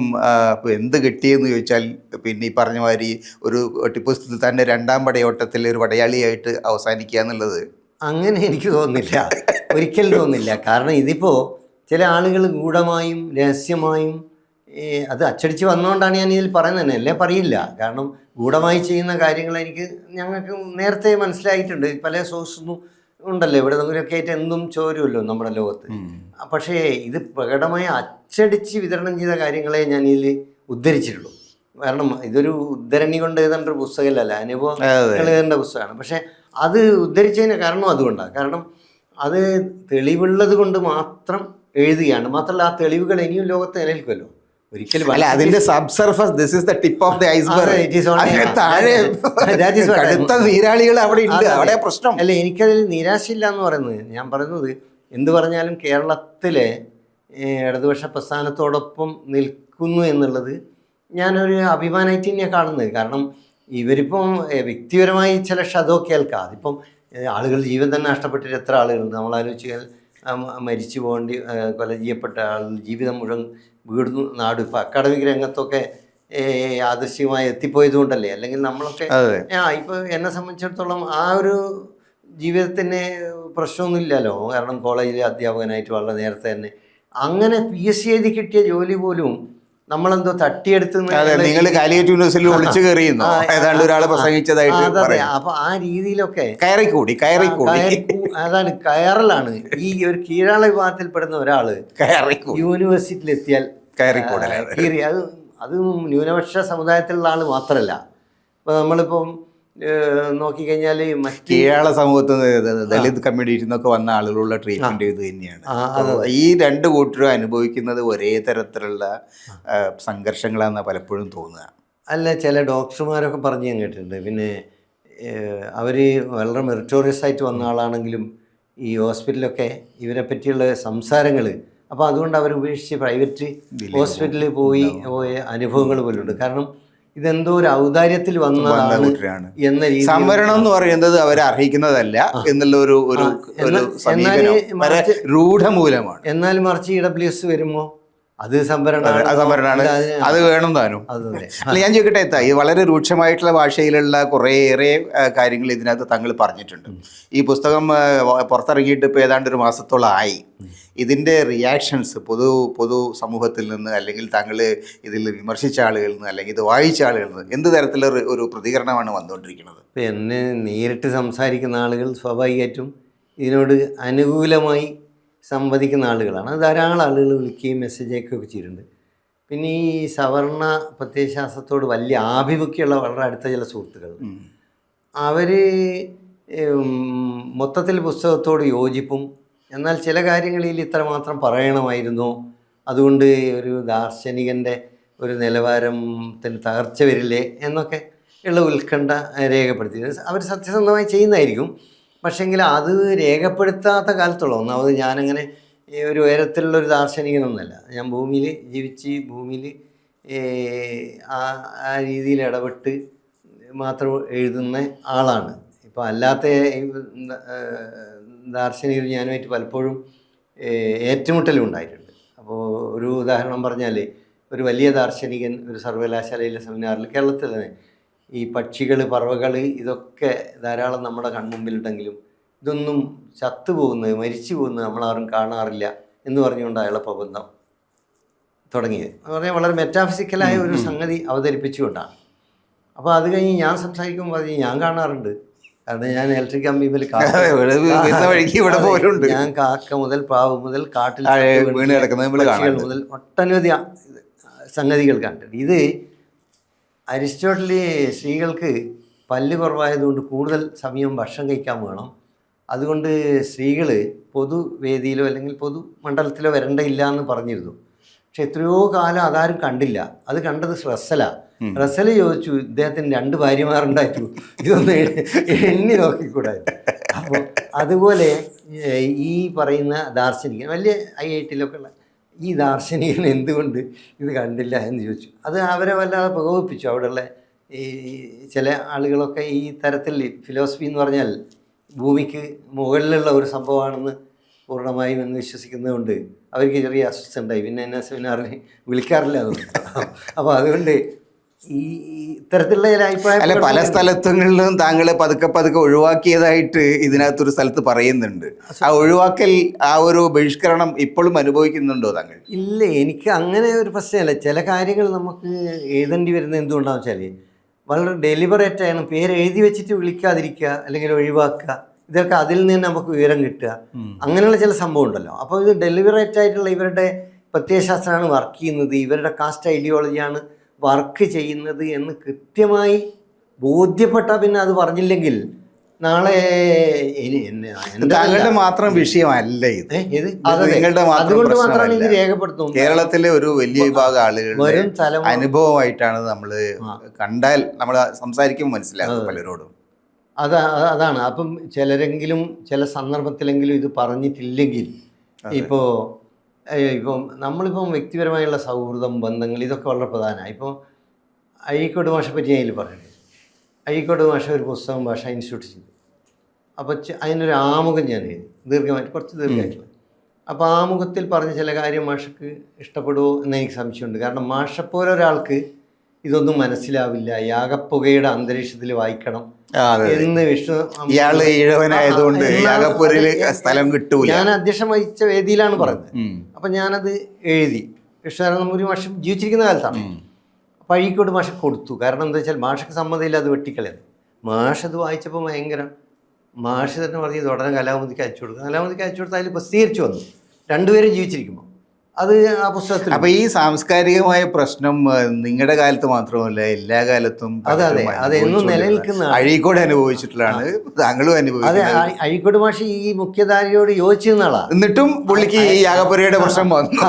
എന്ത് കിട്ടിയെന്ന് ചോദിച്ചാൽ പിന്നെ ഈ പറഞ്ഞ മാതിരി ഒരു ടിപ്പു സുൽത്താൻ്റെ രണ്ടാം പടയോട്ടത്തിൽ ഒരു പടയാളിയായിട്ട് അവസാനിക്കുക എന്നുള്ളത് അങ്ങനെ എനിക്ക് തോന്നുന്നില്ല, ഒരിക്കലും തോന്നുന്നില്ല. കാരണം ഇതിപ്പോൾ ചില ആളുകൾ ഗൂഢമായും രഹസ്യമായും അത് അച്ചടിച്ച് വന്നുകൊണ്ടാണ് ഞാൻ ഇതിൽ പറയുന്നത് തന്നെ, അല്ലേ പറയില്ല. കാരണം ഗൂഢമായി ചെയ്യുന്ന കാര്യങ്ങൾ ഞങ്ങൾക്ക് നേരത്തെ മനസ്സിലായിട്ടുണ്ട്. പല സോഴ്സൊന്നും ഉണ്ടല്ലോ, ഇവിടെ നിന്നൊക്കെ ആയിട്ട് എന്തും ചോരുമല്ലോ നമ്മുടെ ലോകത്ത്. പക്ഷേ ഇത് പ്രകടമായി അച്ചടിച്ച് വിതരണം ചെയ്ത കാര്യങ്ങളെ ഞാൻ ഇതിൽ ഉദ്ധരിച്ചിട്ടുള്ളൂ. കാരണം ഇതൊരു ഉദ്ധരണി കൊണ്ട് എഴുതേണ്ട ഒരു പുസ്തകമല്ല, അനുഭവങ്ങൾ എഴുതേണ്ട പുസ്തകമാണ്. പക്ഷേ അത് ഉദ്ധരിച്ചതിന് കാരണം അതുകൊണ്ടാണ്. കാരണം അത് തെളിവുള്ളത് കൊണ്ട് മാത്രം എഴുതുകയാണ്. മാത്രമല്ല ആ തെളിവുകൾ ഇനിയും ലോകത്ത് നിലനിൽക്കുമല്ലോ. ഒരിക്കലും അല്ല, അതിന്റെ subsurface, this is the tip of the iceberg. താഴെ കടുത്ത നീരാളികൾ അവിടെ ഉണ്ട്, അവിടെ പ്രശ്നം. അല്ല, എനിക്കതിൽ നിരാശയില്ല എന്ന് പറയുന്നത്. ഞാൻ പറയുന്നത് എന്ത് പറഞ്ഞാലും കേരളത്തിലെ ഇടതുപക്ഷ പ്രസ്ഥാനത്തോടൊപ്പം നിൽക്കുന്നു എന്നുള്ളത് ഞാനൊരു അഭിമാനമായിട്ട് തന്നെയാണ് കാണുന്നത്. കാരണം ഇവരിപ്പം വ്യക്തിപരമായി ചില ക്ഷതോ കേൾക്കാം. അതിപ്പം ആളുകൾ ജീവൻ തന്നെ നഷ്ടപ്പെട്ടിട്ട് എത്ര ആളുകളുണ്ട്. നമ്മളാലോചിച്ചാൽ മരിച്ചു പോകേണ്ടി, കൊല ചെയ്യപ്പെട്ട ആളുകൾ, ജീവിതം മുഴുവൻ വീടുന്നു നാട്. ഇപ്പം അക്കാഡമിക് രംഗത്തൊക്കെ യാദൃശ്യമായി എത്തിപ്പോയത് കൊണ്ടല്ലേ. അല്ലെങ്കിൽ നമ്മളൊക്കെ ഇപ്പോൾ എന്നെ സംബന്ധിച്ചിടത്തോളം ആ ഒരു ജീവിതത്തിന് പ്രശ്നമൊന്നുമില്ലല്ലോ. കാരണം കോളേജിലെ അധ്യാപകനായിട്ട് വളരെ നേരത്തെ തന്നെ അങ്ങനെ PSC എഴുതി കിട്ടിയ ജോലി പോലും നമ്മളെന്തോ തട്ടിയെടുത്ത് നിങ്ങൾ കാലിക്കറ്റ് യൂണിവേഴ്സിറ്റിയിൽ ഒളിച്ചു കയറിയുന്നു ഏതാണ്ട് ഒരാൾ പ്രസംഗിച്ചതായിട്ട്. അപ്പൊ ആ രീതിയിലൊക്കെ കയറിക്കൂടി അതാണ് കയറലാണ്. ഈ ഒരു കീഴാള വിഭാഗത്തിൽപ്പെടുന്ന ഒരാള് യൂണിവേഴ്സിറ്റിയിൽ എത്തിയാൽ കയറി അത് ന്യൂനപക്ഷ സമുദായത്തിലുള്ള ആള് മാത്രമല്ല. ഇപ്പൊ നമ്മളിപ്പം നോക്കിക്കഴിഞ്ഞാൽ കീഴാള സമൂഹത്തിൽ ദളിത് കമ്മ്യൂണിറ്റിയിൽ നിന്നൊക്കെ വന്ന ആളുകളുള്ള ട്രീറ്റ്മെന്റ് ഇത് തന്നെയാണ്. ഈ രണ്ട് കൂട്ടരും അനുഭവിക്കുന്നത് ഒരേ തരത്തിലുള്ള സംഘർഷങ്ങളാണെന്ന് പലപ്പോഴും തോന്നുക. അല്ല, ചില ഡോക്ടർമാരൊക്കെ പറഞ്ഞ് ഞാൻ കേട്ടിട്ടുണ്ട്. പിന്നെ അവർ വളരെ മെറിറ്റോറിയസ് ആയിട്ട് വന്ന ആളാണെങ്കിലും ഈ ഹോസ്പിറ്റലൊക്കെ ഇവരെ പറ്റിയുള്ള സംസാരങ്ങൾ, അപ്പോൾ അതുകൊണ്ട് അവർ ഉപേക്ഷിച്ച് പ്രൈവറ്റ് ഹോസ്പിറ്റലിൽ പോയ അനുഭവങ്ങൾ പോലുണ്ട്. കാരണം ഇതെന്തോ ഒരു ഔദാര്യത്തിൽ വന്നതാണ് എന്ന രീതി. സംവരണം എന്ന് പറയുന്നത് അവരെ അർഹിക്കുന്നതല്ല എന്നുള്ള ഒരു രൂഢമൂലമാണ്. എന്നാൽ മറിച്ച് EWS വരുമ്പോൾ അത് സംവരണമാണ്, അത് വേണം താനും. അല്ല, ഞാൻ ചോദിക്കട്ടെ, ഈ വളരെ രൂക്ഷമായിട്ടുള്ള ഭാഷയിലുള്ള കുറേയേറെ കാര്യങ്ങൾ ഇതിനകത്ത് താങ്കൾ പറഞ്ഞിട്ടുണ്ട്. ഈ പുസ്തകം പുറത്തിറങ്ങിയിട്ട് ഇപ്പോൾ ഏതാണ്ട് ഒരു മാസത്തോളം ആയി. ഇതിൻ്റെ റിയാക്ഷൻസ് പൊതു സമൂഹത്തിൽ നിന്ന്, അല്ലെങ്കിൽ താങ്കൾ ഇതിൽ വിമർശിച്ച ആളുകളിൽ നിന്ന്, അല്ലെങ്കിൽ ഇത് വായിച്ച ആളുകളിൽ നിന്ന് എന്ത് തരത്തിലുള്ള ഒരു പ്രതികരണമാണ് വന്നുകൊണ്ടിരിക്കുന്നത്? ഇപ്പം എന്നെ നേരിട്ട് സംസാരിക്കുന്ന ആളുകൾ സ്വാഭാവികമായിട്ടും ഇതിനോട് അനുകൂലമായി സംവദിക്കുന്ന ആളുകളാണ്. അത് ധാരാളം ആളുകൾ വിളിക്കുകയും മെസ്സേജ് അയക്കുകയൊക്കെ ചെയ്തിട്ടുണ്ട്. പിന്നെ ഈ സവർണ പ്രത്യയശാസ്ത്രത്തോട് വലിയ ആഭിമുഖ്യമുള്ള വളരെ അടുത്ത ചില സുഹൃത്തുക്കൾ, അവർ മൊത്തത്തിൽ പുസ്തകത്തോട് യോജിപ്പും, എന്നാൽ ചില കാര്യങ്ങളിൽ ഇത്രമാത്രം പറയണമായിരുന്നു, അതുകൊണ്ട് ഒരു ദാർശനികൻ്റെ ഒരു നിലവാരത്തിന് തകർച്ച വരില്ലേ എന്നൊക്കെ ഉള്ള ഉത്കണ്ഠ രേഖപ്പെടുത്തി. അവർ സത്യസന്ധമായി ചെയ്യുന്നതായിരിക്കും. പക്ഷേങ്കിൽ അത് രേഖപ്പെടുത്താത്ത കാലത്തോളം, ഒന്നാമത് ഞാനങ്ങനെ ഒരു ഉയരത്തിലുള്ളൊരു ദാർശനികനൊന്നുമല്ല. ഞാൻ ഭൂമിയിൽ ജീവിച്ച് ഭൂമിയിൽ ആ രീതിയിൽ ഇടപെട്ട് മാത്രം എഴുതുന്ന ആളാണ്. ഇപ്പോൾ അല്ലാത്ത ദാർശനികർ ഞാനുമായിട്ട് പലപ്പോഴും ഏറ്റുമുട്ടലും ഉണ്ടായിട്ടുണ്ട്. അപ്പോൾ ഒരു ഉദാഹരണം പറഞ്ഞാൽ, ഒരു വലിയ ദാർശനികൻ ഒരു സർവകലാശാലയിലെ സെമിനാറിൽ, കേരളത്തിൽ തന്നെ, ഈ പക്ഷികൾ, പറവകൾ, ഇതൊക്കെ ധാരാളം നമ്മുടെ കൺമുമ്പിലുണ്ടെങ്കിലും ഇതൊന്നും ചത്തുപോകുന്നത്, മരിച്ചു പോകുന്നത് നമ്മളാരും കാണാറില്ല എന്ന് പറഞ്ഞുകൊണ്ട് അയാളെ പ്രബന്ധം തുടങ്ങിയത്. എന്ന് പറഞ്ഞാൽ വളരെ മെറ്റാഫിസിക്കലായ ഒരു സംഗതി അവതരിപ്പിച്ചുകൊണ്ടാണ്. അപ്പോൾ അത് കഴിഞ്ഞ് ഞാൻ സംസാരിക്കുമ്പോൾ പറഞ്ഞു, ഞാൻ കാണാറുണ്ട്, കാരണം ഞാൻ ഇലക്ട്രിക് കമ്പിയിൽ ഞാൻ കാക്ക മുതൽ പ്രാവ് മുതൽ കാട്ടിൽ പക്ഷികൾ മുതൽ ഒട്ടനവധി സംഗതികൾ കണ്ടിട്ടുണ്ട്. ഇത് അരിസ്റ്റോട്ടലി സ്ത്രീകൾക്ക് പല്ല് കുറവായതുകൊണ്ട് കൂടുതൽ സമയം ഭക്ഷണം കഴിക്കാൻ വേണം, അതുകൊണ്ട് സ്ത്രീകൾ പൊതുവേദിയിലോ അല്ലെങ്കിൽ പൊതുമണ്ഡലത്തിലോ വരേണ്ടയില്ല എന്ന് പറഞ്ഞിരുന്നു. പക്ഷെ എത്രയോ കാലം അതാരും കണ്ടില്ല. അത് കണ്ടത് റസ്സലാണ്. റസ്സൽ ചോദിച്ചു, ഇദ്ദേഹത്തിന് 2 ഭാര്യമാരുണ്ടായിരുന്നു, ഇതൊന്ന് എണ്ണി നോക്കിക്കൂടായിരുന്നു. അപ്പോൾ അതുപോലെ ഈ പറയുന്ന ദാർശനികൻ, വലിയ IIT-ലൊക്കെ ഉള്ള ഈ ദാർശനികൻ എന്തുകൊണ്ട് ഇത് കണ്ടില്ല എന്ന് ചോദിച്ചു. അത് അവരെ വല്ലാതെ പ്രകോപിപ്പിച്ചു. അവിടെയുള്ള ഈ ചില ആളുകളൊക്കെ ഈ തരത്തിൽ ഫിലോസഫി എന്ന് പറഞ്ഞാൽ ഭൂമിക്ക് മുകളിലുള്ള ഒരു സംഭവമാണെന്ന് പൂർണ്ണമായും എന്ന് വിശ്വസിക്കുന്നതുകൊണ്ട് അവർക്ക് ചെറിയ അസ്വസ്ഥ ഉണ്ടായി. പിന്നെ എന്നെ സെമിനാറിന് വിളിക്കാറില്ല അതുകൊണ്ട്. അപ്പോൾ അതുകൊണ്ട് ഈ ഇത്തരത്തിലുള്ള ചില അഭിപ്രായം അല്ല, പല സ്ഥലങ്ങളിലും താങ്കൾ പതുക്കെ ഒഴിവാക്കിയതായിട്ട് ഇതിനകത്തൊരു സ്ഥലത്ത് പറയുന്നുണ്ട്. ആ ഒഴിവാക്കൽ, ആ ഒരു ബഹിഷ്കരണം ഇപ്പോഴും അനുഭവിക്കുന്നുണ്ടോ താങ്കൾ? ഇല്ല, എനിക്ക് അങ്ങനെ ഒരു പ്രശ്നമല്ല. ചില കാര്യങ്ങൾ നമുക്ക് എഴുതേണ്ടി വരുന്നത് എന്തുകൊണ്ടാണെന്ന് വെച്ചാൽ വളരെ ഡെലിബറേറ്റ് ആണ്. പേര് എഴുതി വെച്ചിട്ട് വിളിക്കാതിരിക്കുക അല്ലെങ്കിൽ ഒഴിവാക്കുക, ഇതൊക്കെ അതിൽ നിന്ന് നമുക്ക് വിവരം കിട്ടുക, അങ്ങനെയുള്ള ചില സംഭവം ഉണ്ടല്ലോ. അപ്പോൾ ഇത് ഡെലിബറേറ്റ് ആയിട്ടുള്ള ഇവരുടെ പ്രത്യയശാസ്ത്രമാണ് വർക്ക് ചെയ്യുന്നത്, ഇവരുടെ കാസ്റ്റ് ഐഡിയോളജിയാണ് വർക്ക് ചെയ്യുന്നത് എന്ന് കൃത്യമായി ബോധ്യപ്പെട്ടാൽ പിന്നെ അത് പറഞ്ഞില്ലെങ്കിൽ നാളെ താങ്കളുടെ മാത്രം വിഷയമല്ല ഇത്. അതുകൊണ്ട് മാത്രമാണ് ഇത് രേഖപ്പെടുത്തുന്നത്. കേരളത്തിലെ ഒരു വലിയ വിഭാഗം ആളുകളുടെ അനുഭവമായിട്ടാണ് നമ്മൾ കണ്ടാൽ, നമ്മൾ സംസാരിക്കുമ്പോൾ മനസ്സിലാകും പലരോടും. അതാണ്. അപ്പം ചിലരെങ്കിലും ചില സന്ദർഭത്തിലെങ്കിലും ഇത് പറഞ്ഞിട്ടില്ലെങ്കിൽ, ഇപ്പം നമ്മളിപ്പം വ്യക്തിപരമായുള്ള സൗഹൃദം, ബന്ധങ്ങൾ, ഇതൊക്കെ വളരെ പ്രധാനമാണ്. ഇപ്പോൾ അഴീക്കോട് മാഷെ പറ്റി ഞാൻ ഇതിൽ പറയുന്നത്, അഴീക്കോട് മാഷ ഒരു പുസ്തകം ഭാഷാ ഇൻസ്റ്റിറ്റ്യൂട്ട് ചെയ്തു. അപ്പോൾ അതിനൊരു ആമുഖം ഞാൻ എഴുതി, കുറച്ച് ദീർഘമായിട്ടുള്ള. അപ്പോൾ ആമുഖത്തിൽ പറഞ്ഞ ചില കാര്യം മാഷക്ക് ഇഷ്ടപ്പെടുമോ എന്ന് എനിക്ക് സംശയമുണ്ട്. കാരണം മാഷെപ്പോലെ ഒരാൾക്ക് ഇതൊന്നും മനസ്സിലാവില്ല, യാഗപ്പുകയുടെ അന്തരീക്ഷത്തിൽ വായിക്കണം എന്ന് വിഷ്ണു, സ്ഥലം കിട്ടൂല. ഞാൻ അധ്യക്ഷം വഹിച്ച വേദിയിലാണ് പറയുന്നത്. അപ്പം ഞാനത് എഴുതി. വിഷ്ണു ഒരു മാഷം ജീവിച്ചിരിക്കുന്ന കാലത്താണ്. അപ്പോൾ അഴീക്കോട് മാഷ കൊടുത്തു. കാരണം എന്താ വെച്ചാൽ മാഷക്ക് സമ്മതമില്ല അത് വെട്ടിക്കളയത്. മാഷത് വായിച്ചപ്പോൾ ഭയങ്കര, മാഷ് തന്നെ പറഞ്ഞ് ഇത് ഉടനെ കലാമതിക്ക് അയച്ചു കൊടുക്കുക. കലാമതിക്ക് അയച്ചു കൊടുത്താൽ അതിൽ പ്രസിദ്ധീകരിച്ചു വന്നു, 2 പേരും ജീവിച്ചിരിക്കുമ്പോൾ. അത് ആ പുസ്തകത്തിൽ. അപ്പോൾ ഈ സാംസ്കാരികമായ പ്രശ്നം നിങ്ങളുടെ കാലത്ത് മാത്രമല്ല, എല്ലാ കാലത്തും അതെന്നും നിലനിൽക്കുന്ന, അഴീക്കോട് അനുഭവിച്ചിട്ടുള്ളതാണ്, താങ്കളും അനുഭവിച്ചത്. അതെ, അഴീക്കോട് മാഷി ഈ മുഖ്യധാരയോട് യോജിച്ചിരുന്ന ആളാണ്. എന്നിട്ടും പുള്ളിക്ക് ഈ യാഗപുരയുടെ പ്രശ്നം വന്നു.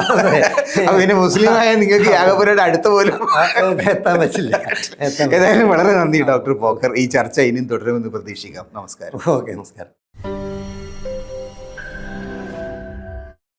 അപ്പൊ പിന്നെ മുസ്ലിമായ നിങ്ങൾക്ക് യാഗപുരയുടെ അടുത്ത പോലും എത്താൻ പറ്റില്ല. ഏതായാലും വളരെ നന്ദി ഡോക്ടർ പോക്കർ. ഈ ചർച്ച ഇനിയും തുടരുമെന്ന് പ്രതീക്ഷിക്കാം. നമസ്കാരം. ഓക്കെ, നമസ്കാരം.